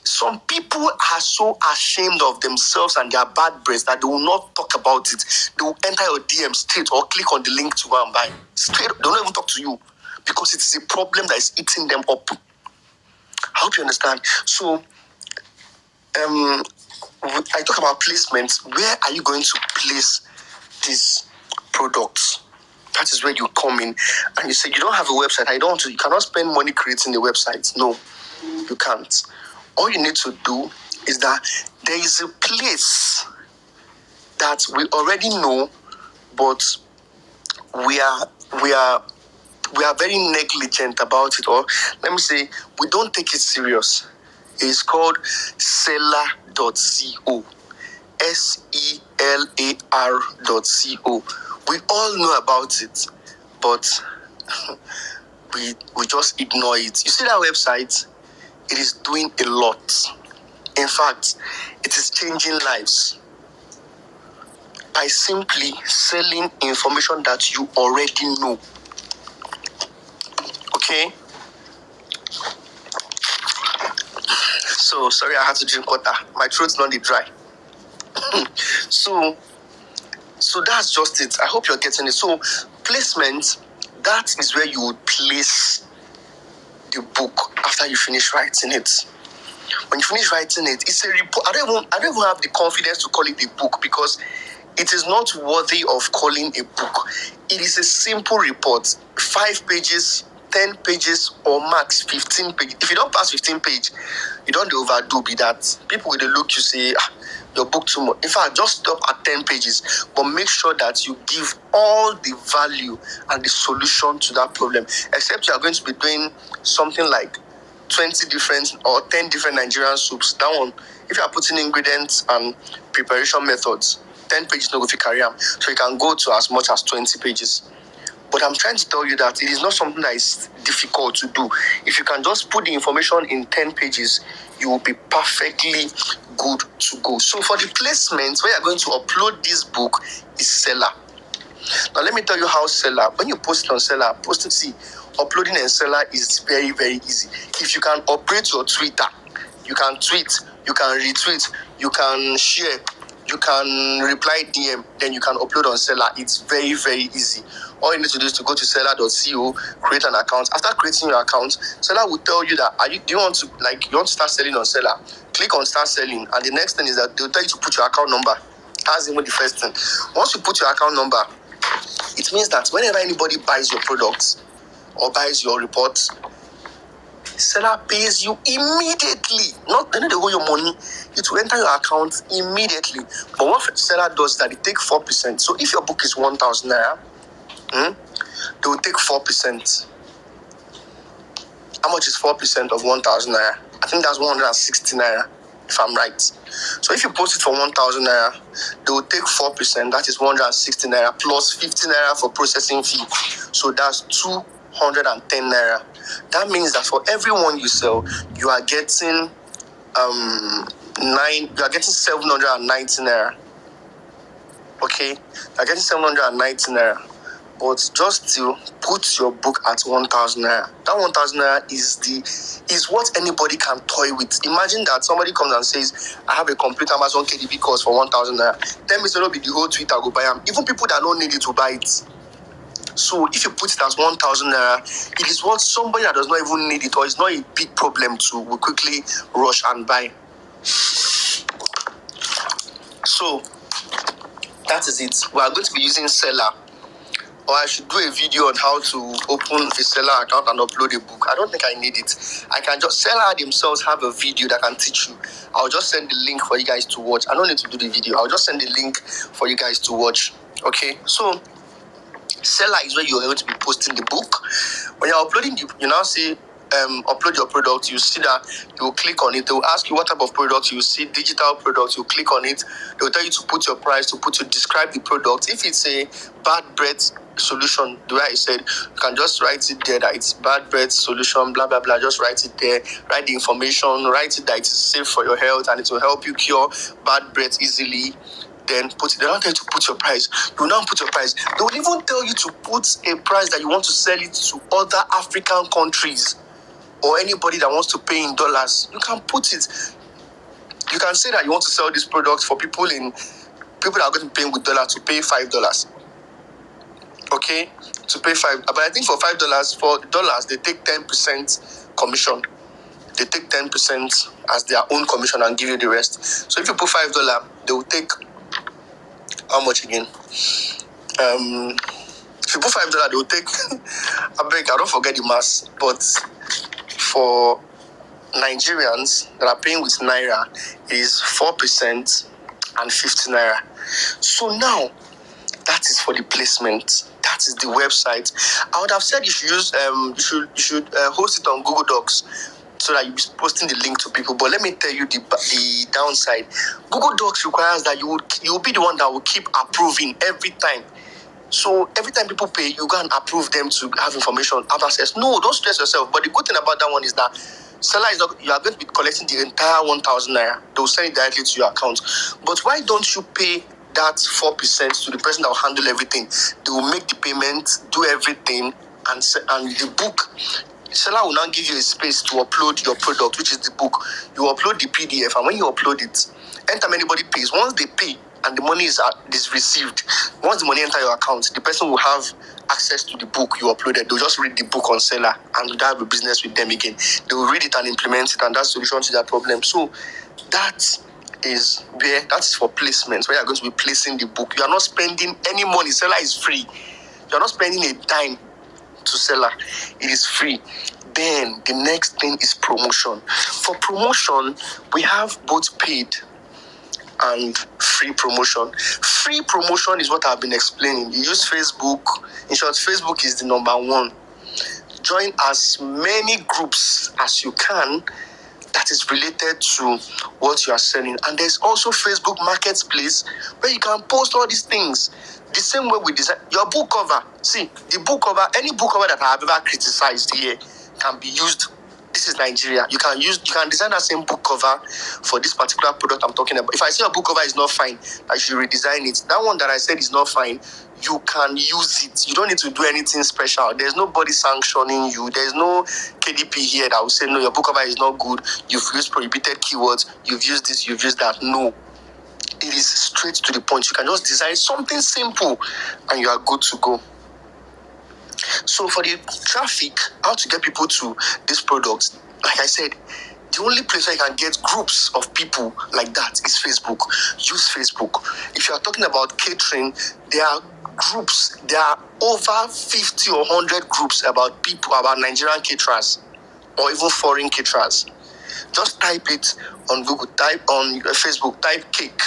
Some people are so ashamed of themselves and their bad breath that they will not talk about it. They will enter your DM straight or click on the link to go and buy. Straight, they don't even talk to you because it's a problem that is eating them up. I hope you understand. So, I talk about placement. Where are you going to place these products? That is where you come in and you say you don't have a website. You cannot spend money creating a website. No, you can't. All you need to do is that there is a place that we already know, but we are very negligent about it, or let me say we don't take it serious. It's called selar.co. selar.co. We all know about it, but we just ignore it. You see that website? It is doing a lot. In fact, it is changing lives by simply selling information that you already know. Okay? So, sorry, I had to drink water. My throat's not dry. So that's just it. I hope you're getting it. So placement, that is where you would place the book after you finish writing it. When you finish writing it, it's a report. I don't even have the confidence to call it a book because it is not worthy of calling a book. It is a simple report, 5 pages, 10 pages, or max 15 pages. If you don't pass 15 pages, you don't overdo be that. People will look, you say, your book too much. In fact, just stop at 10 pages, but make sure that you give all the value and the solution to that problem. Except you are going to be doing something like 20 different or 10 different Nigerian soups. That one, if you are putting ingredients and preparation methods, 10 pages no go fit carry am. So you can go to as much as 20 pages. But I'm trying to tell you that it is not something that is difficult to do. If you can just put the information in 10 pages, you will be perfectly good to go. So for the placement, where you're going to upload this book is Selar. Now let me tell you how Selar, when you post it on Selar, uploading in Selar is very, very easy. If you can operate your Twitter, you can tweet, you can retweet, you can share, you can reply DM, then you can upload on Selar. It's very, very easy. All you need to do is to go to selar.co, create an account. After creating your account, Selar will tell you that you want to start selling on Selar. Click on start selling, and the next thing is that they'll tell you to put your account number. That's even the first thing. Once you put your account number, it means that whenever anybody buys your products or buys your report, seller pays you immediately. Not they owe your money. It will enter your account immediately. But what seller does is that they take 4%. So if your book is 1,000 naira, they will take 4%. How much is 4% of 1,000 naira? I think that's 160 naira, if I'm right. So if you post it for 1,000 naira, they will take 4%. That is 160 naira plus 50 naira for processing fee. So that's 210 naira. That means that for every one you sell, you are getting 790 naira. Okay, you are getting 790 naira. But just to put your book at 1,000 naira. That 1,000 naira is what anybody can toy with. Imagine that somebody comes and says, I have a complete Amazon KDB course for 1,000 naira. Tell me, so it'll be the whole Twitter go buy them. Even people that don't need it to buy it. So if you put it as 1,000 naira, it is what somebody that does not even need it or is not a big problem to will quickly rush and buy. So that is it. We are going to be using Seller. Or I should do a video on how to open a seller account and upload a book. I don't think I need it. I can just, seller themselves have a video that can teach you. I'll just send the link for you guys to watch. I don't need to do the video. I'll just send the link for you guys to watch. Okay, so seller is where you're going to be posting the book. When you're uploading, you now see upload your product. You see that you will click on it. They will ask you what type of product. You see digital products. You click on it. They will tell you to put your price, to describe the product. If it's a bad breath solution, the way I said, you can just write it there that it's bad breath solution, blah blah blah. Just write it there. Write the information. Write it that it's safe for your health and it will help you cure bad breath easily. Then put it. They don't tell you to put your price. You will now put your price. They will even tell you to put a price that you want to sell it to other African countries or anybody that wants to pay in dollars. You can put it. You can say that you want to sell this product for people that are going to pay with dollars to pay $5. Okay, to pay $5. But I think for $5, for dollars, they take 10% commission. They take 10% as their own commission and give you the rest. So if you put $5, they will take how much again? If you put $5, they will take. I don't forget the mass, but for Nigerians that are paying with Naira is 4% and 50 Naira. So now, that is for the placement. That is the website. I would have said you should use you should host it on Google Docs so that you'll be posting the link to people. But let me tell you the downside. Google Docs requires that you'll be the one that will keep approving every time. So every time people pay, you go and approve them to have information, have access. No, don't stress yourself. But the good thing about that one is that seller is not, you are going to be collecting the entire 1,000 naira. They will send it directly to your account. But why don't you pay that 4% to the person that will handle everything? They will make the payment, do everything, and the book. Seller will now give you a space to upload your product, which is the book. You upload the PDF, and when you upload it, anytime anybody pays, once they pay and the money is received, once the money enters your account, the person will have access to the book you uploaded. They'll just read the book on Seller and they'll have a business with them again. They will read it and implement it, and that's the solution to that problem. So that is for placements, where you're going to be placing the book. You are not spending any money. Seller is free. You're not spending a dime to Seller. It is free. Then the next thing is promotion. For promotion, we have both paid and free promotion. Free promotion is what I've been explaining. You use Facebook. In short, Facebook is the number one. Join as many groups as you can that is related to what you are selling. And there's also Facebook Marketplace where you can post all these things. The same way we design your book cover. See, the book cover, any book cover that I have ever criticized here can be used. This is Nigeria. You can design that same book cover for this particular product I'm talking about. If I say your book cover is not fine, I should redesign it. That one that I said is not fine, you can use it. You don't need to do anything special. There's nobody sanctioning you. There's no KDP here that will say, no, your book cover is not good. You've used prohibited keywords. You've used this, you've used that. No. It is straight to the point. You can just design something simple and you are good to go. So for the traffic, how to get people to this product, like I said, the only place where you can get groups of people like that is Facebook. Use Facebook. If you are talking about catering, there are groups, there are over 50 or 100 groups about Nigerian caterers or even foreign caterers. Just type it on Google, type on Facebook, type cake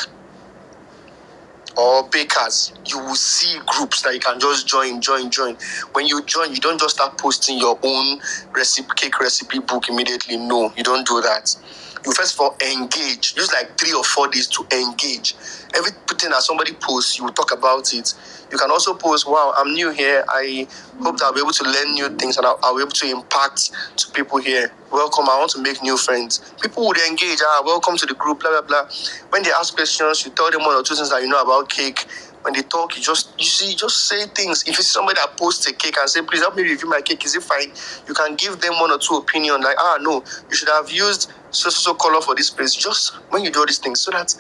or bakers. You will see groups that you can just join. When you join, you don't just start posting your own cake recipe book immediately. No, you don't do that. You first of all engage. Use like 3 or 4 days to engage. Everything that somebody posts, you will talk about it. You can also post, wow, I'm new here. I hope that I'll be able to learn new things and I'll be able to impact to people here. Welcome, I want to make new friends. People would engage, welcome to the group, blah, blah, blah. When they ask questions, you tell them 1 or 2 things that you know about cake. When they talk, you just say things. If you see somebody that posts a cake and say, please help me review my cake, is it fine? You can give them 1 or 2 opinions, like, no, you should have used so color for this place. Just when you do all these things, so that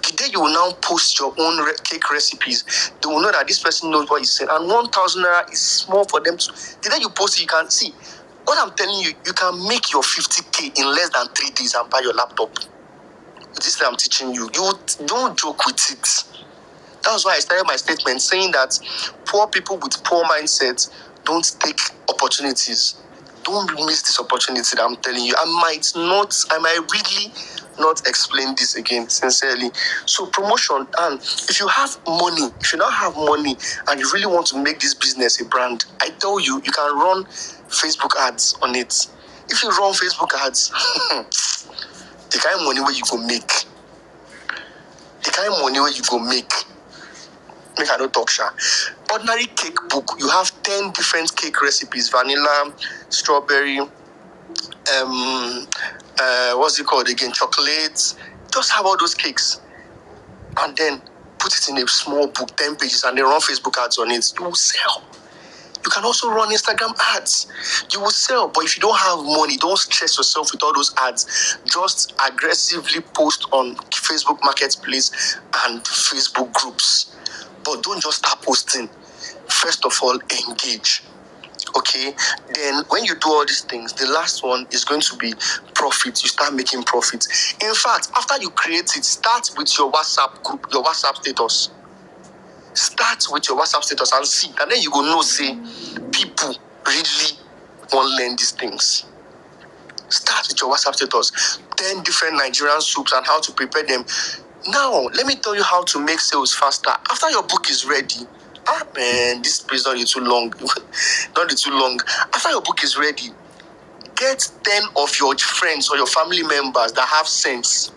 the day you will now post your own cake recipes, they will know that this person knows what he's saying. And 1,000 naira is small for them to. The day you post it, you can see. What I'm telling you, you can make your 50K in less than 3 days and buy your laptop. This thing I'm teaching you. You don't joke with it. That's why I started my statement saying that poor people with poor mindsets don't take opportunities. Don't miss this opportunity that I'm telling you. I might really not explain this again, sincerely. So promotion, and if you have money, if you now have money and you really want to make this business a brand, I tell you, you can run Facebook ads on it. If you run Facebook ads, the kind of money where you go make. Make I don't talk, sha. Ordinary cake book, you have 10 different cake recipes: vanilla, strawberry, what's it called again? Chocolate. Just have all those cakes, and then put it in a small book, 10 pages, and then run Facebook ads on it. You will sell. You can also run Instagram ads. You will sell, but if you don't have money, don't stress yourself with all those ads. Just aggressively post on Facebook Marketplace and Facebook groups. But don't just start posting. First of all, engage. Okay? Then when you do all these things, the last one is going to be profit. You start making profit. In fact, after you create it, start with your WhatsApp group, your WhatsApp status. Start with your WhatsApp status and see. And then you go know, say, people really want to learn these things. Start with your WhatsApp status. 10 different Nigerian soups and how to prepare them. Now, let me tell you how to make sales faster. After your book is ready, this is not too long. Not too long. After your book is ready, get 10 of your friends or your family members that have sense.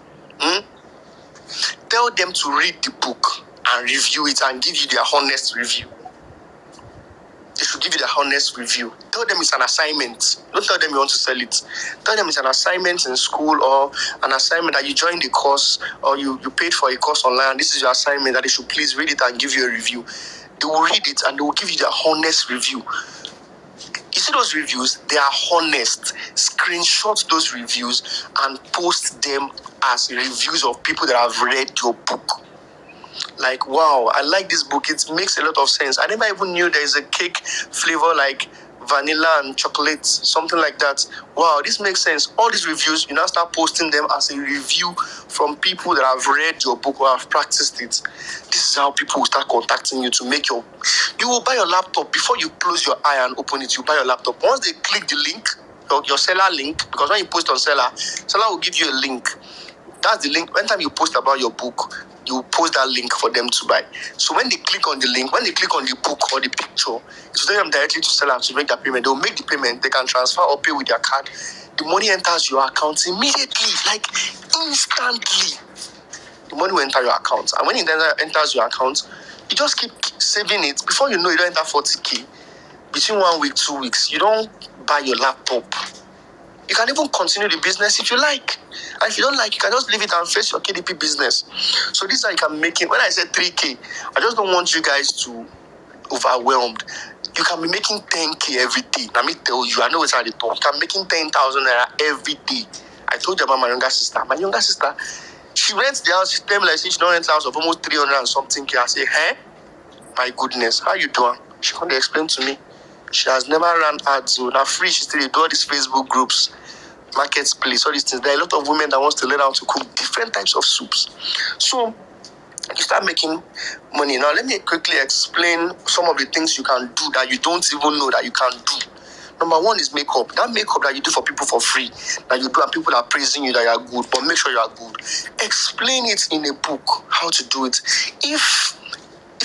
Tell them to read the book and review it and give you their honest review. They should give you their honest review. Tell them it's an assignment. Don't tell them you want to sell it. Tell them it's an assignment in school or an assignment that you joined the course or you paid for a course online. This is your assignment that they should please read it and give you a review. They will read it and they will give you their honest review. You see those reviews? They are honest. Screenshot those reviews and post them as reviews of people that have read your book. Like, wow, I like this book. It makes a lot of sense. I never even knew there is a cake flavor like vanilla and chocolate, something like that. Wow, this makes sense. All these reviews, you now start posting them as a review from people that have read your book or have practiced it. This is how people will start contacting you to make you will buy your laptop. Before you close your eye and open it, you buy your laptop. Once they click the link, your seller link, because when you post on seller will give you a link. That's the link. When time you post about your book, you post that link for them to buy. So when they click on the link, when they click on the book or the picture, it's take them directly to seller to make that payment. They'll make the payment. They can transfer or pay with their card. The money enters your account immediately, like instantly. The money will enter your account. And when it enters your account, you just keep saving it. Before you know, you don't enter 40K. Between 1 week, 2 weeks, you don't buy your laptop. You can even continue the business if you like. And if you don't like, you can just leave it and face your KDP business. So this is how you can make it. When I said 3K, I just don't want you guys to overwhelmed. You can be making 10K every day. Let me tell you, I know it's how they talk. You can be making 10,000 naira every day. I told you about my younger sister. My younger sister, she rents the house. She tell me like she don't rent the house of almost 300 and something K. I say, my goodness, how you doing? She can't explain to me. She has never run ads. So now free, she still do all these Facebook groups, marketplace, all these things. There are a lot of women that wants to learn how to cook different types of soups. So You start making money. Now, let me quickly explain some of the things you can do that you don't even know that you can do. Number one is makeup. That makeup that you do for people for free, that you do and people are praising you that you are good, but make sure you are good. Explain it in a book, how to do it. If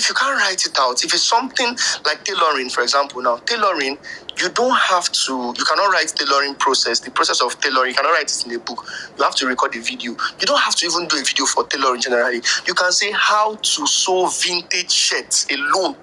you can't write it out, if it's something like tailoring, for example, now, tailoring, you cannot write tailoring process, the process of tailoring, you cannot write it in a book. You have to record a video. You don't have to even do a video for tailoring generally. You can say how to sew vintage shirts alone.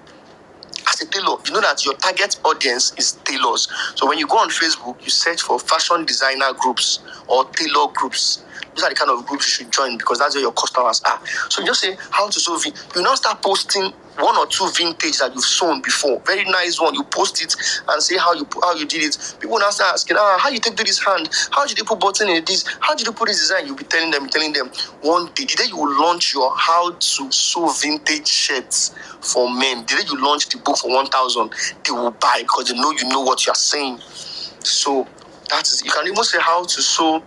As a tailor, you know that your target audience is tailors. So when you go on Facebook, you search for fashion designer groups or tailor groups. These are the kind of groups you should join because that's where your customers are. So you just say how to sew. You now start posting one or two vintage that you've sewn before. Very nice one. You post it and say how you did it. People now start asking, how you take do this hand? How did you put button in this? How did you put this design? You'll be telling them. One day, the day you will launch your how to sew vintage shirts for men, the day you launch the book for 1,000, they will buy because they know you know what you're saying. So that is, you can even say how to sew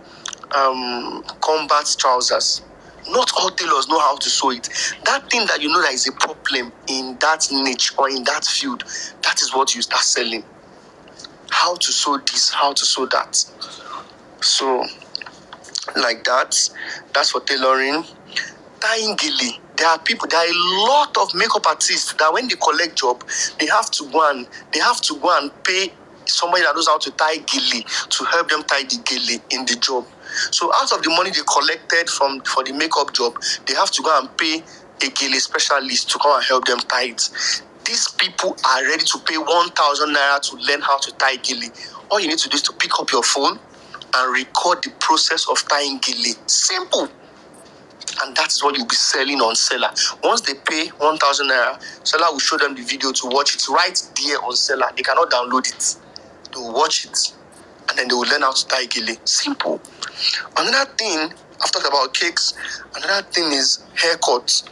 combat trousers. Not all tailors know how to sew it. That thing that you know that is a problem in that niche or in that field, that is what you start selling. How to sew this, how to sew that. So, like that's for tailoring. Tying gele. There are a lot of makeup artists that when they collect job, they have to go and pay somebody that knows how to tie gele to help them tie the gele in the job. So out of the money they collected for the makeup job, they have to go and pay a gele specialist to come and help them tie it. These people are ready to pay 1,000 naira to learn how to tie gele. All you need to do is to pick up your phone and record the process of tying gele. Simple. And that is what you'll be selling on Seller. Once they pay 1,000 naira, Seller will show them the video to watch it right there on Seller. They cannot download it. They will watch it, and then they will learn how to tie gele. Simple. Another thing, I've talked about cakes. Another thing is haircuts.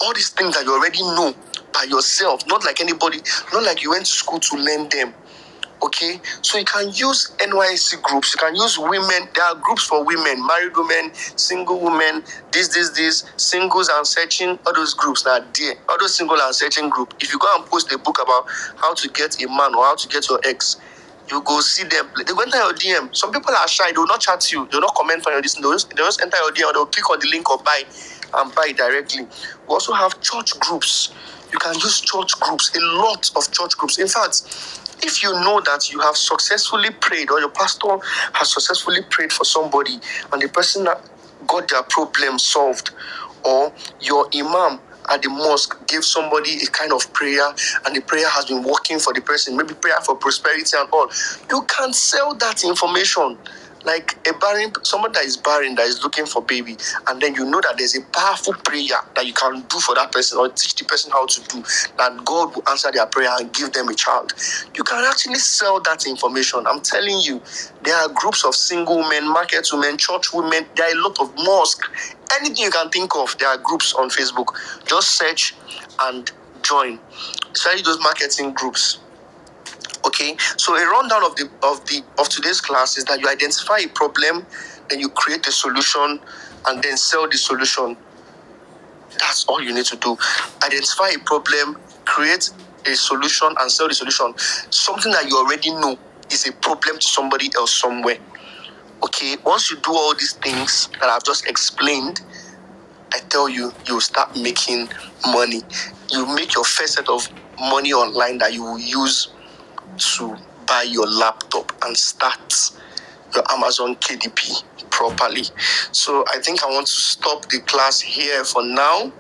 All these things that you already know by yourself, not like anybody, not like you went to school to learn them. Okay, so you can use NYC groups, you can use women, there are groups for women, married women, single women, this, singles and searching, all those groups that are there, all those single and searching group. If you go and post a book about how to get a man or how to get your ex, you go see them, they go enter your DM. Some people are shy, they will not chat you, they will not comment on your list, they'll just enter your DM, or they'll click on the link or buy and buy directly. We also have church groups. You can use church groups, a lot of church groups. In fact, if you know that you have successfully prayed or your pastor has successfully prayed for somebody and the person got their problem solved, or your imam at the mosque gave somebody a kind of prayer and the prayer has been working for the person, maybe prayer for prosperity and all, you can sell that information. Like someone that is barren, that is looking for baby, and then you know that there's a powerful prayer that you can do for that person or teach the person how to do, that God will answer their prayer and give them a child. You can actually sell that information. I'm telling you, there are groups of single women, market women, church women, there are a lot of mosques. Anything you can think of, there are groups on Facebook. Just search and join. Especially those marketing groups. Okay, so a rundown of today's class is that you identify a problem, then you create a solution, and then sell the solution. That's all you need to do. Identify a problem, create a solution, and sell the solution. Something that you already know is a problem to somebody else somewhere. Okay, once you do all these things that I've just explained, I tell you, you'll start making money. You make your first set of money online that you will use to buy your laptop and start your Amazon KDP properly. So I think I want to stop the class here for now.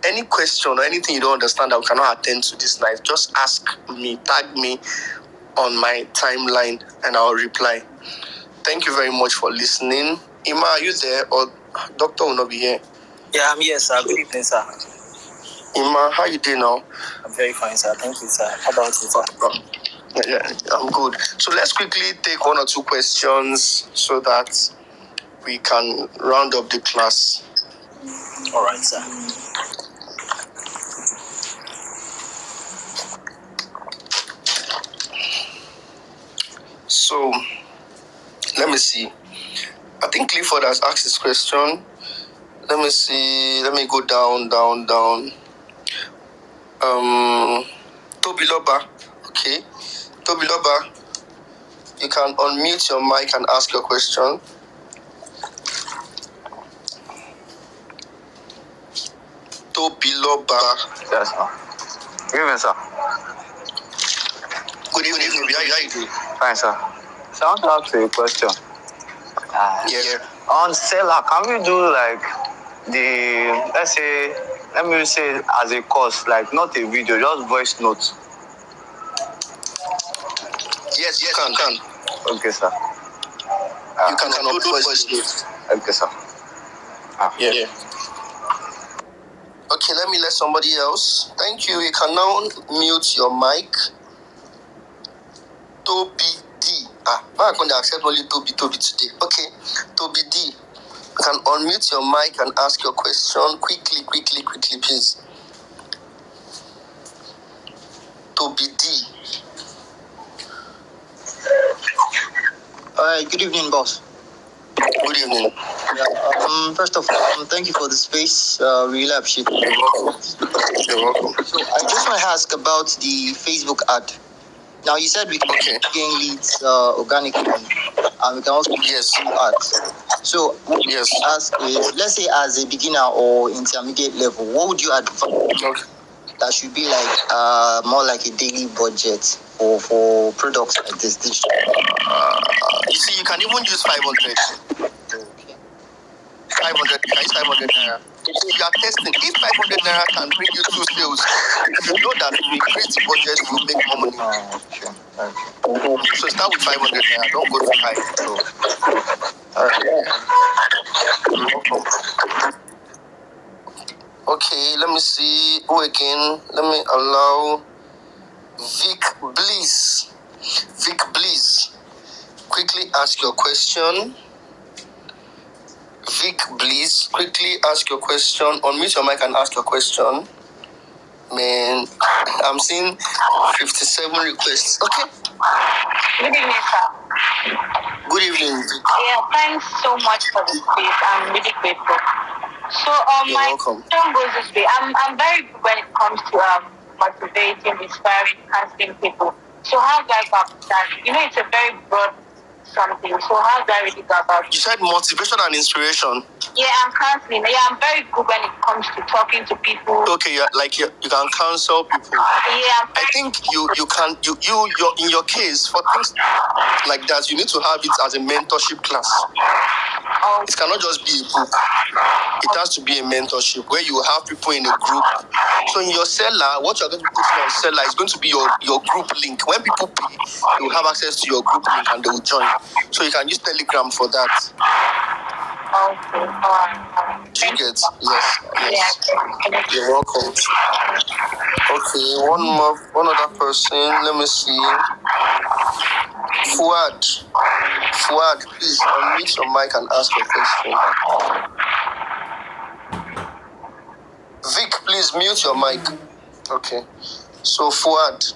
Any question or anything you don't understand that we cannot attend to this night, just ask me, tag me on my timeline, and I'll reply. Thank you very much for listening. Ima, are you there, or Doctor will not be here? Yeah, I'm here, sir. Good evening, sir. Ima, how you doing now? I'm very fine, sir. Thank you, sir. How about you, sir? Yeah, I'm good. So let's quickly take one or two questions so that we can round up the class. All right, sir. So, let me see. I think Clifford has asked this question. Let me see. Let me go down. Tobiloba. Okay. Tobiloba, you can unmute your mic and ask your question. Tobiloba. Yes, sir. Good evening, sir. Good evening. How are you doing? Fine, sir. So I want to ask you a question. Yes. On seller, can we do like let me say as a course, like not a video, just voice note? Yes, you can. Okay, sir. You can upload voice notes. Okay, sir. Yeah. Okay, let me let somebody else. Thank you. You can now mute your mic. Toby D. I'm going to accept only Toby today. Okay, Toby D. You can unmute your mic and ask your question quickly, please. Toby D. Alright, good evening, boss. Good evening. Yeah, first of all, thank you for the space. Really appreciate it. You're welcome. So I just want to ask about the Facebook ad. Now you said we can gain leads organically, and we can also do ads. So what I Yes. ask is, let's say as a beginner or intermediate level, what would you advise that should be like more like a daily budget for products like this? You see, you can even use 500. Okay. 500. You can use 500 naira. You are testing. If 500 naira can bring you 2 sales, you know that if you increase the budget, you make more money. Okay. So start with 500 naira. Don't go too high. You're welcome. Okay, let me see. Who again? Let me allow Vic Bliss. Vic Bliss, quickly ask your question. Vic Bliss, quickly ask your question. Unmute your mic and ask your question. Man, I'm seeing 57 requests. Okay. Good evening, sir. Good evening, Vic. Yeah, thanks so much for the space. I'm really grateful. So, You're my welcome. question goes this way. I'm very good when it comes to motivating, inspiring, counseling people. So, how do I go about that? You know, it's a very broad something. So, how do I really go about it? You said motivation and inspiration. Yeah, I'm counseling. Yeah, I'm very good when it comes to talking to people. Okay, you can counsel people. Yeah, I think you're in your case for things like that, you need to have it as a mentorship class. It cannot just be a book. It has to be a mentorship where you have people in a group. So in your seller, what you're going to put on seller is going to be your group link. When people pay, they will have access to your group link and they will join. So you can use Telegram for that. Okay, all right. Do you get? Yes. You're welcome. Okay, one other person. Let me see. Fuad, please unmute your mic and ask your question. Vic, please mute your mic. Okay. So Fuad,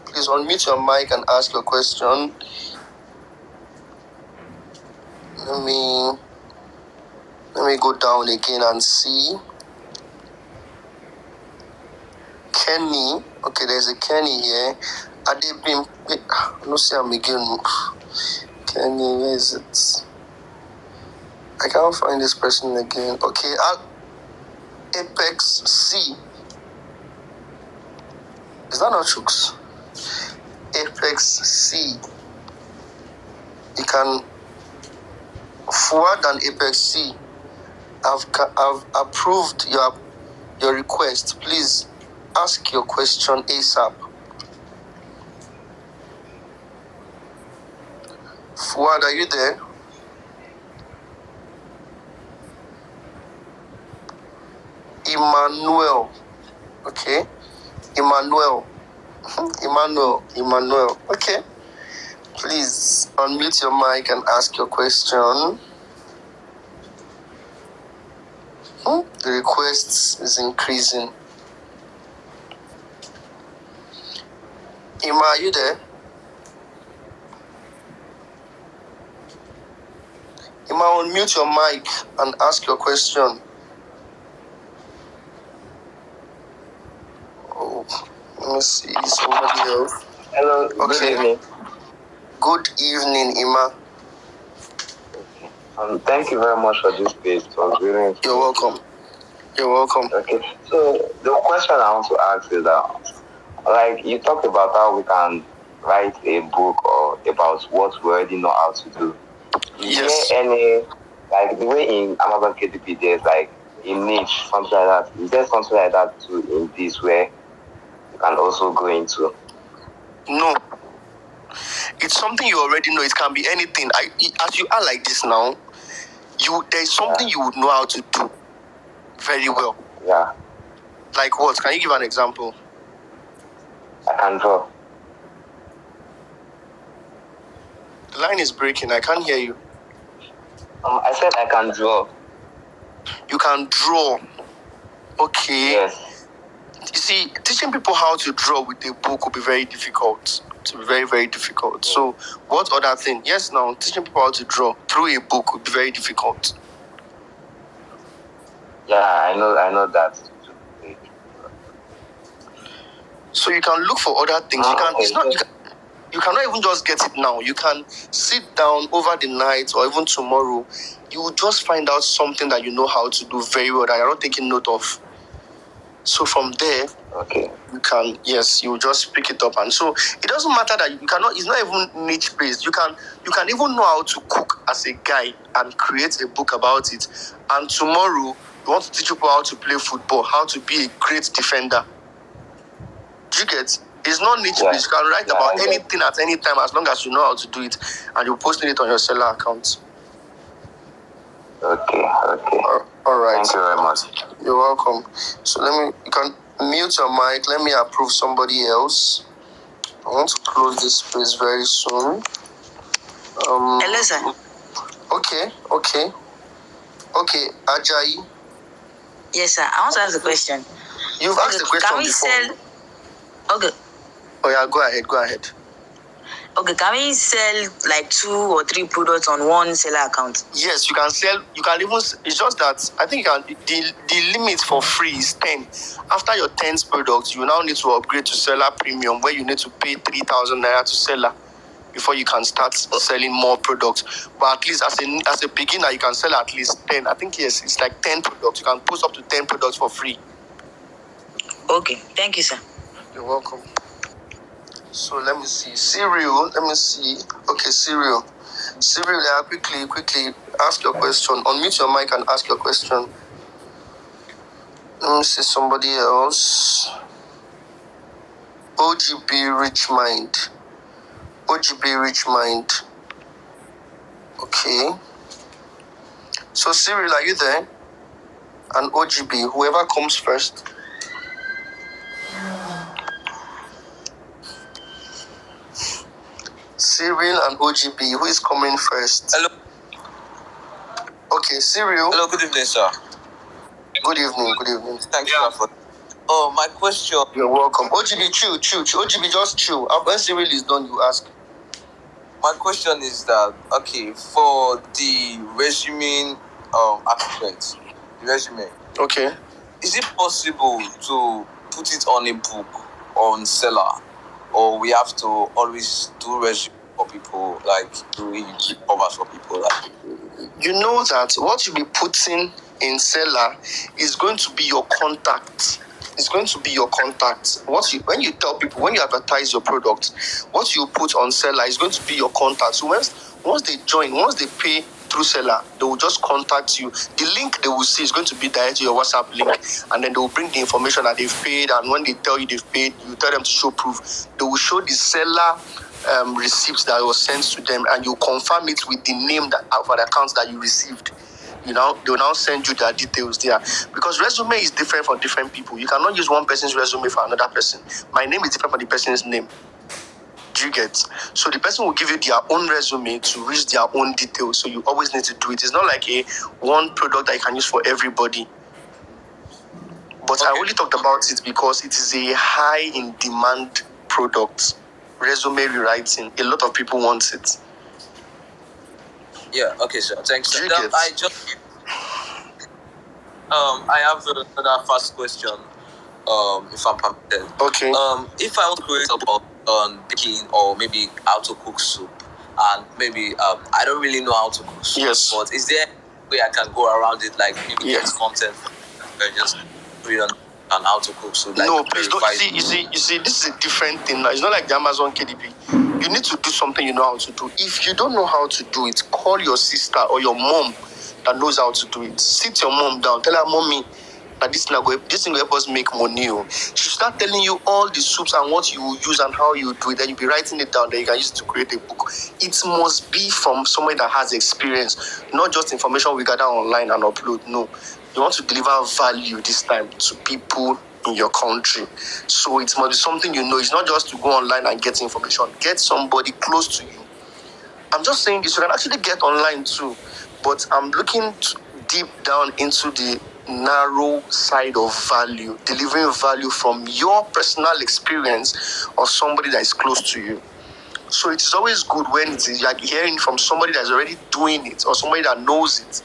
please unmute your mic and ask your question. Let me go down again and see. Kenny. Okay, there's a Kenny here. Adebim. No, see him again. Kenny, where is it? I can't find this person again. Okay, Apex C. Is that not Chooks? Apex C. You can forward an Apex C. I've approved your request. Please ask your question ASAP. Fuad, are you there? Emmanuel. Okay. Emmanuel. Okay. Please unmute your mic and ask your question. The requests is increasing. Emma, are you there? Emma, unmute your mic and ask your question. me see somebody else. Hello, Okay. good evening. Good evening, Ima. Thank you very much for this space. It was really interesting. You're welcome. You're welcome. Okay, so the question I want to ask is that, like, you talked about how we can write a book or about what we already know how to do. Is there any, like the way in Amazon KDP, there's like a niche, something like that. Is there something like that too in this where you can also go into? No. It's something you already know. It can be anything. As you are like this now, there's something you would know how to do very well. Yeah. Like what? Can you give an example? I can draw. The line is breaking. I can't hear you. I said I can draw. You can draw. Okay. Yes. You see, teaching people how to draw with a book will be very difficult. It's very, very difficult. Yeah. So, what other thing? Yes, now, teaching people how to draw through a book would be very difficult. Yeah, I know that. So you can look for other things. You cannot even just get it now. You can sit down over the night or even tomorrow. You will just find out something that you know how to do very well that you're not taking note of. So from there, you will just pick it up. And so it doesn't matter that you cannot, it's not even niche based. You can even know how to cook as a guy and create a book about it. And tomorrow, you want to teach people how to play football, how to be a great defender. Do you get? It's not niche based. You can write about anything at any time as long as you know how to do it, and you're posting it on your seller account. Okay. All right. Thank you very much. You're welcome. So you can mute your mic. Let me approve somebody else. I want to close this space very soon. Hello, sir. Okay. Ajayi. Yes, sir. I want to ask a question. You've asked the question can we before. Okay. Oh yeah, go ahead. Okay, can we sell like 2 or 3 products on one seller account? Yes, you can sell. You can even. It's just that I think the limit for free is 10. After your 10th product, you now need to upgrade to seller premium, where you need to pay 3,000 naira to seller before you can start selling more products. But at least as a beginner, you can sell at least 10. I think yes, it's like 10 products. You can post up to 10 products for free. Okay, thank you, sir. You're welcome. So let me see. Cyril, let me see. Okay, Cyril, quickly ask your question. Unmute your mic and ask your question. Let me see somebody else. OGB Rich Mind. Okay. So Cyril, are you there? And OGB, whoever comes first. Cyril and OGB, who is coming first? Hello. Okay, Cyril. Hello, good evening, sir. Good evening. Thank you for. Oh, my question. You're welcome. OGB, chill. OGB, just chill. When Cyril is done, you ask. My question is that, okay, for the resume aspect, the resume. Okay. Is it possible to put it on a book on seller, or we have to always do resume for people, like doing covers for people? Like, you know that what you'll be putting in seller is going to be your contact. It's going to be your contact. When you tell people, when you advertise your product, what you put on seller is going to be your contact. So once they join, once they pay through seller, they will just contact you. The link they will see is going to be direct to your WhatsApp link, and then they will bring the information that they've paid. And when they tell you they've paid, you tell them to show proof. They will show the seller receipts that was sent to them, and you confirm it with the name for the accounts that you received. They will now send you their details there, because resume is different for different people. You cannot use one person's resume for another person. My name is different for the person's name. Do you get? So the person will give you their own resume to reach their own details. So you always need to do it. It's not like one product that you can use for everybody. But I only talked about it because it is a high in demand product. Resume rewriting. A lot of people want it. Yeah, okay, sir. Thanks. Do you Now, get? I have another first question. if I'm permitted. Okay. If I want to create about baking or maybe how to cook soup, and maybe I don't really know how to cook soup. Yes. But is there a way I can go around it, like maybe get content just read on how to cook soup? Like, no, please don't. You see, this is a different thing now. It's not like the Amazon KDP. You need to do something you know how to do. If you don't know how to do it, call your sister or your mom that knows how to do it. Sit your mom down. Tell her, mommy, that this thing will help us make money. She start telling you all the soups and what you will use and how you do it. Then you'll be writing it down. Then you can use it to create a book. It must be from somebody that has experience, not just information we gather online and upload. No, you want to deliver value this time to people in your country. So it must be something you know. It's not just to go online and get information. Get somebody close to you. I'm just saying this. You can actually get online too, but I'm looking deep down into the narrow side of value, delivering value from your personal experience or somebody that is close to you. So it is always good when it is like hearing from somebody that is already doing it or somebody that knows it.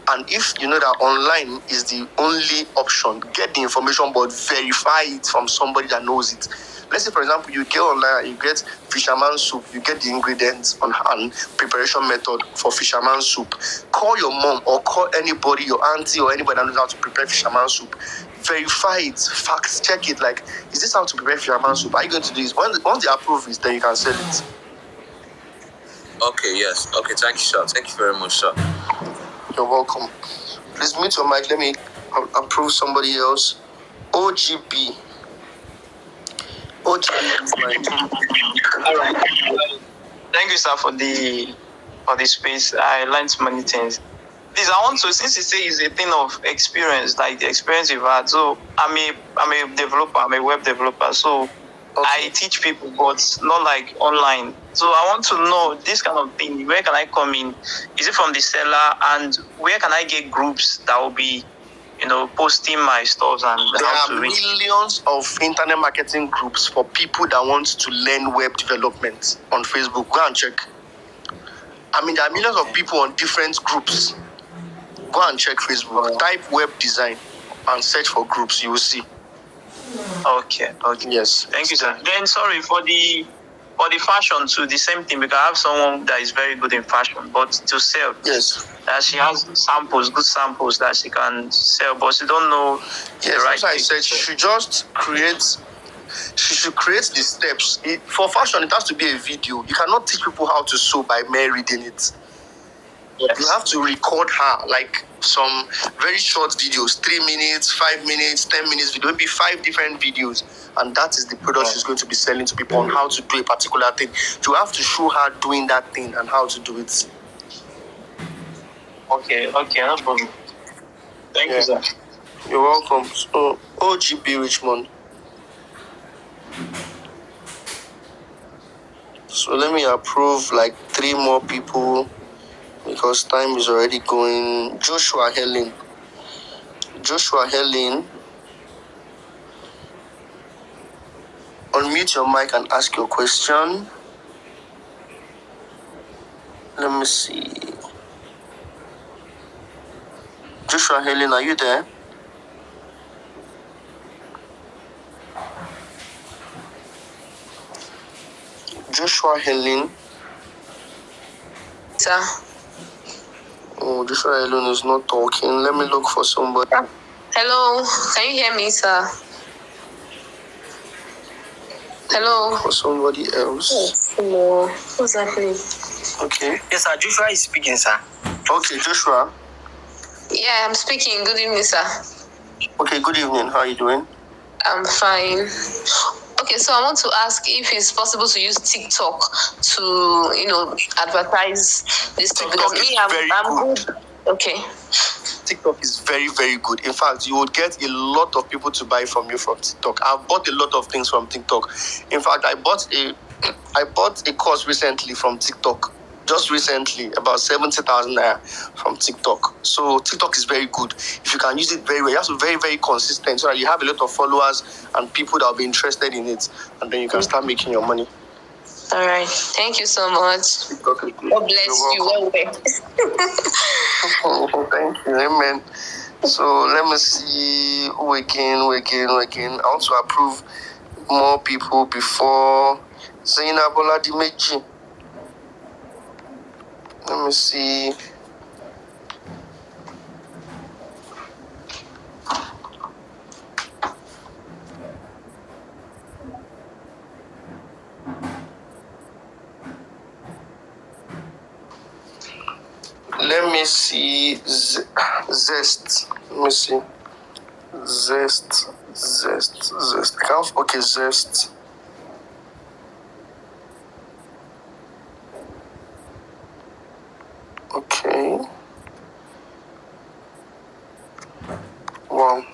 And if you know that online is the only option, get the information but verify it from somebody that knows it. Let's say, for example, you get online and you get fisherman soup, you get the ingredients and preparation method for fisherman soup. Call your mom or call anybody, your auntie or anybody that knows how to prepare fisherman soup. Verify it, fact check it. Like, is this how to prepare fisherman soup? Are you going to do this? Once they approve it, then you can sell it. Okay, yes. Okay, thank you, sir. Thank you very much, sir. You're welcome. Please mute your mic. Let me approve somebody else. OGB. OGB is my. All right. Thank you, sir, for the space. I learned many things. Please, I want to, since you say it's a thing of experience, like the experience you've had. So I'm a developer. I'm a web developer. So I teach people, but not like online. So I want to know this kind of thing. Where can I come in? Is it from the seller? And where can I get groups that will be, posting my stores and there how are to reach? millions of internet marketing groups for people that want to learn web development on Facebook. Go and check. I mean, there are millions of people on different groups. Go and check Facebook. Type web design and search for groups. You will see. Okay. Yes. Thank you, sir. Then sorry for the fashion too. The same thing, because I have someone that is very good in fashion, but to sell. Yes. That she has good samples that she can sell, but she don't know. Yes. Right. I said she should just create. She should create the steps. For fashion, it has to be a video. You cannot teach people how to sew by mere reading it. Yes. You have to record her, like some very short videos, 3 minutes, 5 minutes, 10 minutes video, maybe 5 different videos. And that is the product she's going to be selling to people on how to do a particular thing. You have to show her doing that thing and how to do it. Okay, no problem. Thank you, sir. You're welcome. So, OGB Richmond. So let me approve like 3 more people because time is already going. Joshua Helen, unmute your mic and ask your question. Let me see. Joshua Helen, are you there? Joshua Helen. Sir. Oh, Joshua Helen is not talking. Let me look for somebody. Hello, can you hear me, sir? Hello. For somebody else. Yes. Hello. What's happening? Okay. Yes, sir. Joshua is speaking, sir. Okay, Joshua. Yeah, I'm speaking. Good evening, sir. Okay, good evening. How are you doing? I'm fine. Okay, so I want to ask if it's possible to use TikTok to, advertise this thing. Because I'm good. Okay. TikTok is very, very good. In fact, you would get a lot of people to buy from you from TikTok. I've bought a lot of things from TikTok. In fact, I bought a course recently from TikTok. Just recently, about 70,000 naira from TikTok. So TikTok is very good. If you can use it very well, you have to be very, very consistent so that you have a lot of followers and people that will be interested in it, and then you can start making your money. All right. Thank you so much. God bless you. Well. Thank you. Amen. So let me see who again. I want to approve more people before Zainab Oladimeji. Let me see. Let me see Zest. Let me see. Zest. Okay, Zest. Okay. Wow.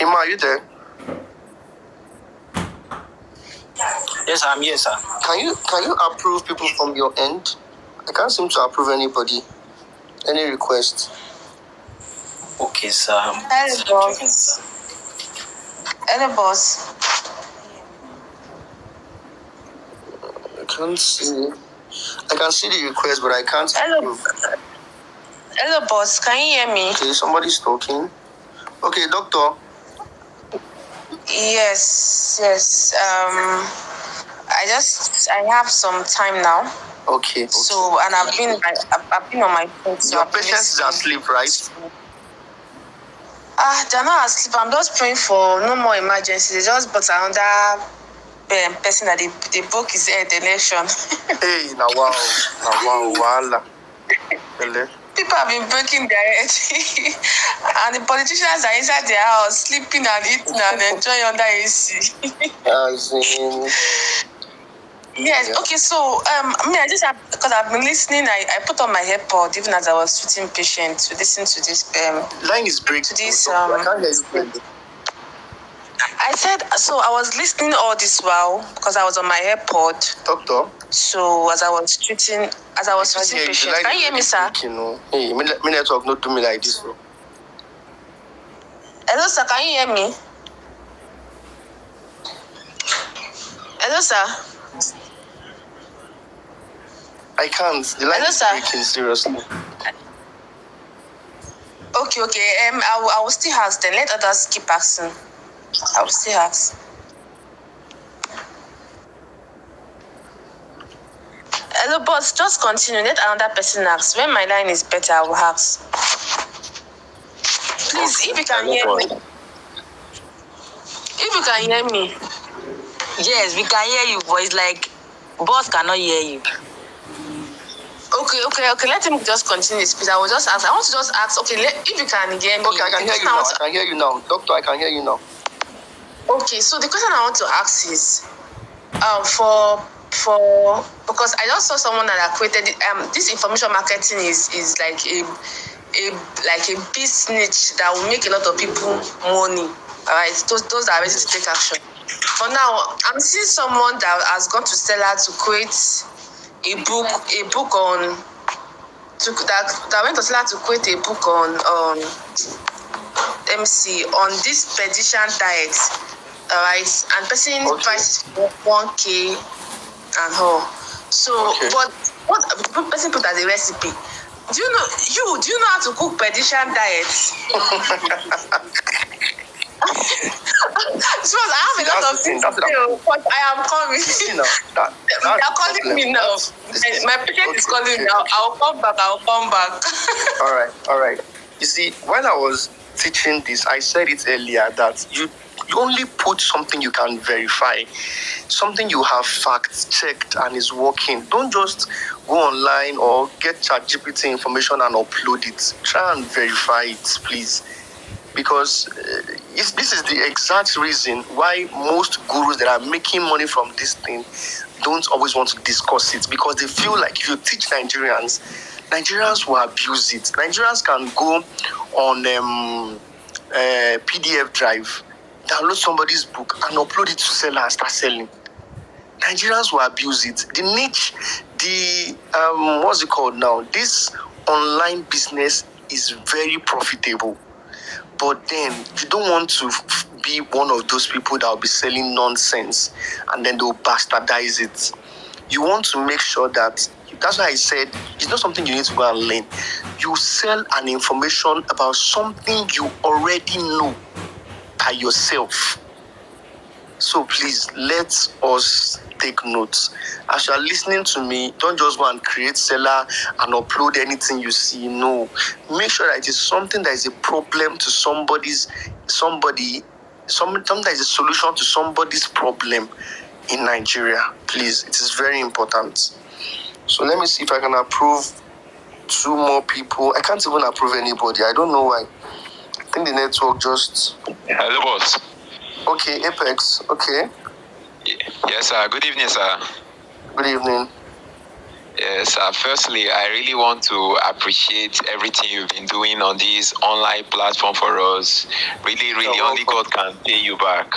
Ima, are you there? Yes, I'm here, sir. Can you approve people from your end? I can't seem to approve anybody. Any request? Okay, sir. Hello, boss. Hello, boss. I can't see. I can see the request, but I can't approve. Hello, boss. Can you hear me? Okay, somebody's talking. Okay, doctor. Yes. I have some time now. Okay. So, and I've been on my phone. So your patients are asleep, right? They're not asleep. I'm just praying for no more emergency. They just bought another person that they broke his head election. Hey, now wow. People have been breaking their head, and the politicians are inside their house sleeping and eating and enjoying under AC. As in. Yes. Yeah. Okay. So, I just have, because I've been listening. I put on my AirPod even as I was treating patients to listen to this. Line is breaking. To this. I can't hear you clearly. I said, so I was listening all this while because I was on my AirPod. Doctor. So as I was treating patients, can you hear me, sir? Hey, me network not do me like this. Bro. Hello, sir. Can you hear me? Hello, sir. I can't. The line is breaking, seriously. Okay. I will still ask then. Let others keep asking. I will still ask. Hello, boss. Just continue. Let another person ask. When my line is better, I will ask. Please, if you can hear me. If you can hear me. Yes, we can hear you, but it's like boss cannot hear you. Okay. Let him just continue his speech. I will just ask. I want to just ask. Okay, if you can hear me. Okay, I can hear you now. I can hear you now, doctor. I can hear you now. Okay, so the question I want to ask is, because I just saw someone that created this information marketing is like a business that will make a lot of people money. All right, those that are ready to take action. But now I'm seeing someone that has gone to Stella to create a book on that went to Stella to create a book on on this pediatrician diet. All right, and person price is 1K and all. So, but what person put as a recipe? Do you know how to cook pediatrician diet? So I have a lot of things to do, but I am coming. They are calling me now. My patient is calling me now. I'll come back. All right. You see, when I was teaching this, I said it earlier that you only put something you can verify, something you have fact-checked and is working. Don't just go online or get ChatGPT information and upload it. Try and verify it, please. Because this is the exact reason why most gurus that are making money from this thing don't always want to discuss it, because they feel like if you teach Nigerians will abuse it. Nigerians can go on PDF drive, download somebody's book and upload it to seller and start selling. Nigerians will abuse it. The niche, what's it called now? This online business is very profitable. But then you don't want to be one of those people that will be selling nonsense and then they'll bastardize it. You want to make sure that That's why I said it's not something you need to go and learn. You sell an information about something you already know by yourself. So please, let us take notes. As you are listening to me, don't just go and create seller and upload anything you see. No. Make sure that it is something that is a problem to something that is a solution to somebody's problem in Nigeria. Please, it is very important. So let me see if I can approve 2 more people. I can't even approve anybody. I don't know why. I think the network just... Hello, boss. Okay, Apex. Okay. Yes, sir. Good evening, sir. Good evening. Yes, sir. Firstly, I really want to appreciate everything you've been doing on this online platform for us. Really, only God can pay you back.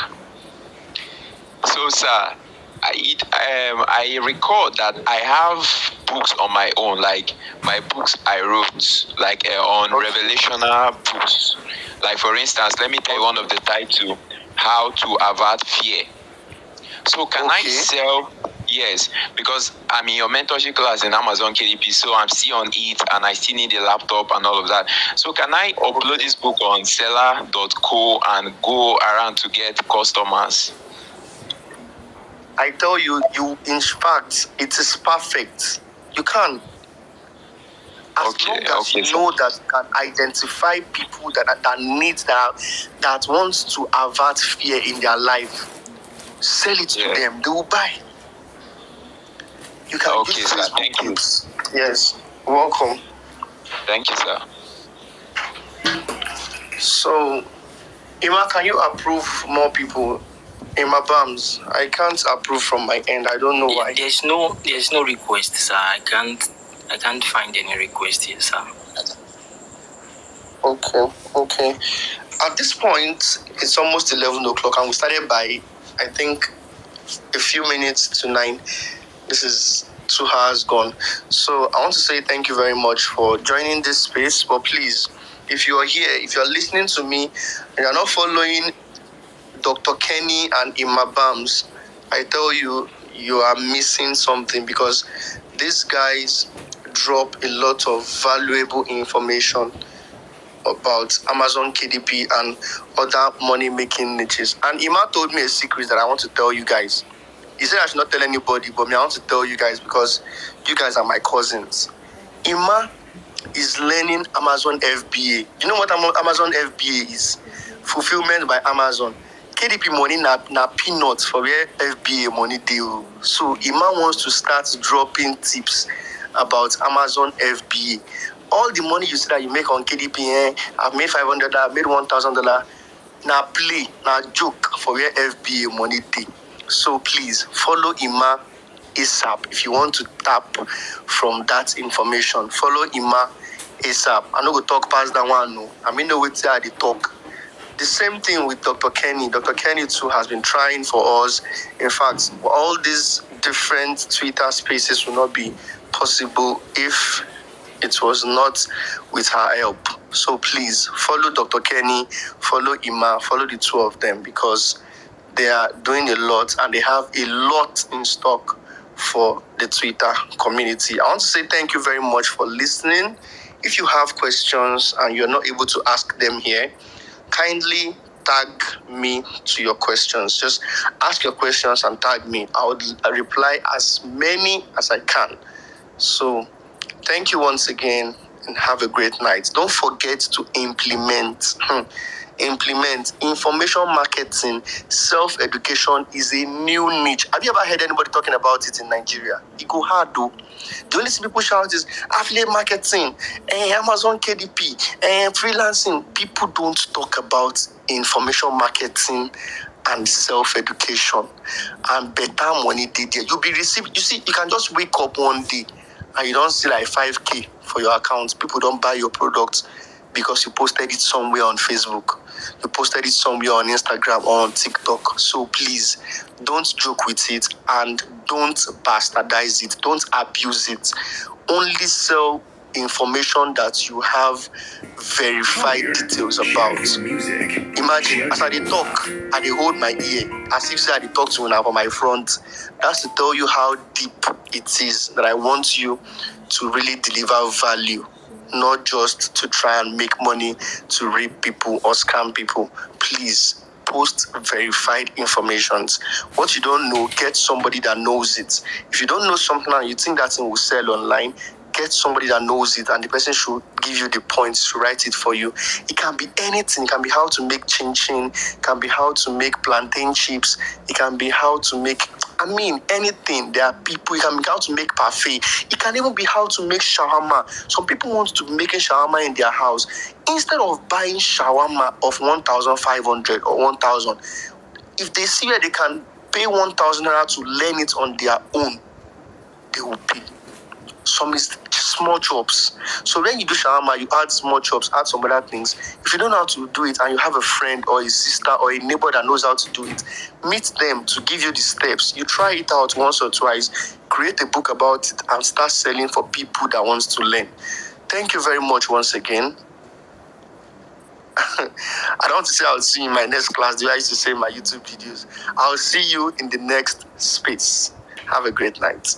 So, sir, I record that I have books on my own, like my books I wrote, like on revelational books. Like, for instance, let me tell you one of the title, How to Avert Fear. So can I sell? Yes, because I'm in your mentorship class in Amazon KDP, so I'm still on it and I still need a laptop and all of that. So can I upload this book on seller.co and go around to get customers? I tell you, in fact, it is perfect. You can. As long as you know that you can identify people that needs that wants to avert fear in their life, sell it to them. They will buy. You can use sir. Facebook Thank groups. Yes. Welcome. Thank you, sir. So, Ima, can you approve more people? Ima Bams, I can't approve from my end. I don't know why. There's no request, sir. I can't find any request here, sir. Okay. At this point, it's almost 11 o'clock, and we started by, I think, a few minutes to 9. This is 2 hours gone. So I want to say thank you very much for joining this space. But please, if you are here, if you are listening to me, and you are not following Dr. Kenny and Ima Bams, I tell you, you are missing something, because these guys drop a lot of valuable information about Amazon KDP and other money-making niches. And Ima told me a secret that I want to tell you guys. He said I should not tell anybody, but I want to tell you guys because you guys are my cousins. Ima is learning Amazon FBA. You know what Amazon FBA is? Fulfillment by Amazon. KDP money na peanuts for where FBA money deal. So Ima wants to start dropping tips about Amazon FBA. All the money you see that you make on KDP, I've made $500, I've made $1,000. Now play, now joke for where FBA money deal. So please follow Ima ASAP if you want to tap from that information. Follow Ima ASAP. I'm not going to talk past that one. No, I mean, no way to the talk. The same thing with Dr. Kenny. Dr. Kenny too has been trying for us. In fact, all these different Twitter spaces will not be possible if it was not with her help. So please follow Dr. Kenny, follow Ima, follow the 2 of them, because they are doing a lot and they have a lot in stock for the Twitter community. I want to say thank you very much for listening. If you have questions and you're not able to ask them here, kindly tag me to your questions. Just ask your questions and tag me. I would reply as many as I can. So thank you once again and have a great night. Don't forget to implement information marketing. Self-education is a new niche. Have you ever heard anybody talking about it in Nigeria? It go hard though. The only thing people shout is affiliate marketing, Amazon KDP, freelancing. People don't talk about information marketing and self-education, and better money they there. You'll be received. You see, you can just wake up one day and you don't see like 5K for your account. People don't buy your products because you posted it somewhere on Facebook, you posted it somewhere on Instagram or on TikTok. So please, don't joke with it and don't bastardize it. Don't abuse it. Only sell information that you have verified details about. Imagine, as I dey talk, I dey hold my ear, as if say I dey talk to una on my front. That's to tell you how deep it is that I want you to really deliver value, not just to try and make money, to rape people or scam people. Please, post verified information. What you don't know, get somebody that knows it. If you don't know something and you think that thing will sell online, get somebody that knows it, and the person should give you the points to write it for you. It can be anything. It can be how to make chin-chin. It can be how to make plantain chips. It can be how to make, anything. There are people. It can be how to make parfait. It can even be how to make shawarma. Some people want to be making shawarma in their house. Instead of buying shawarma of 1,500 or 1,000, if they see where they can pay 1,000 naira to learn it on their own, they will pay. Some is small chops. So when you do shawarma, you add small chops, add some other things. If you don't know how to do it and you have a friend or a sister or a neighbor that knows how to do it, meet them to give you the steps. You try it out once or twice, create a book about it, and start selling for people that wants to learn. Thank you very much once again. I don't want to say I'll see you in my next class. The way I used to say in my YouTube videos. I'll see you in the next space. Have a great night.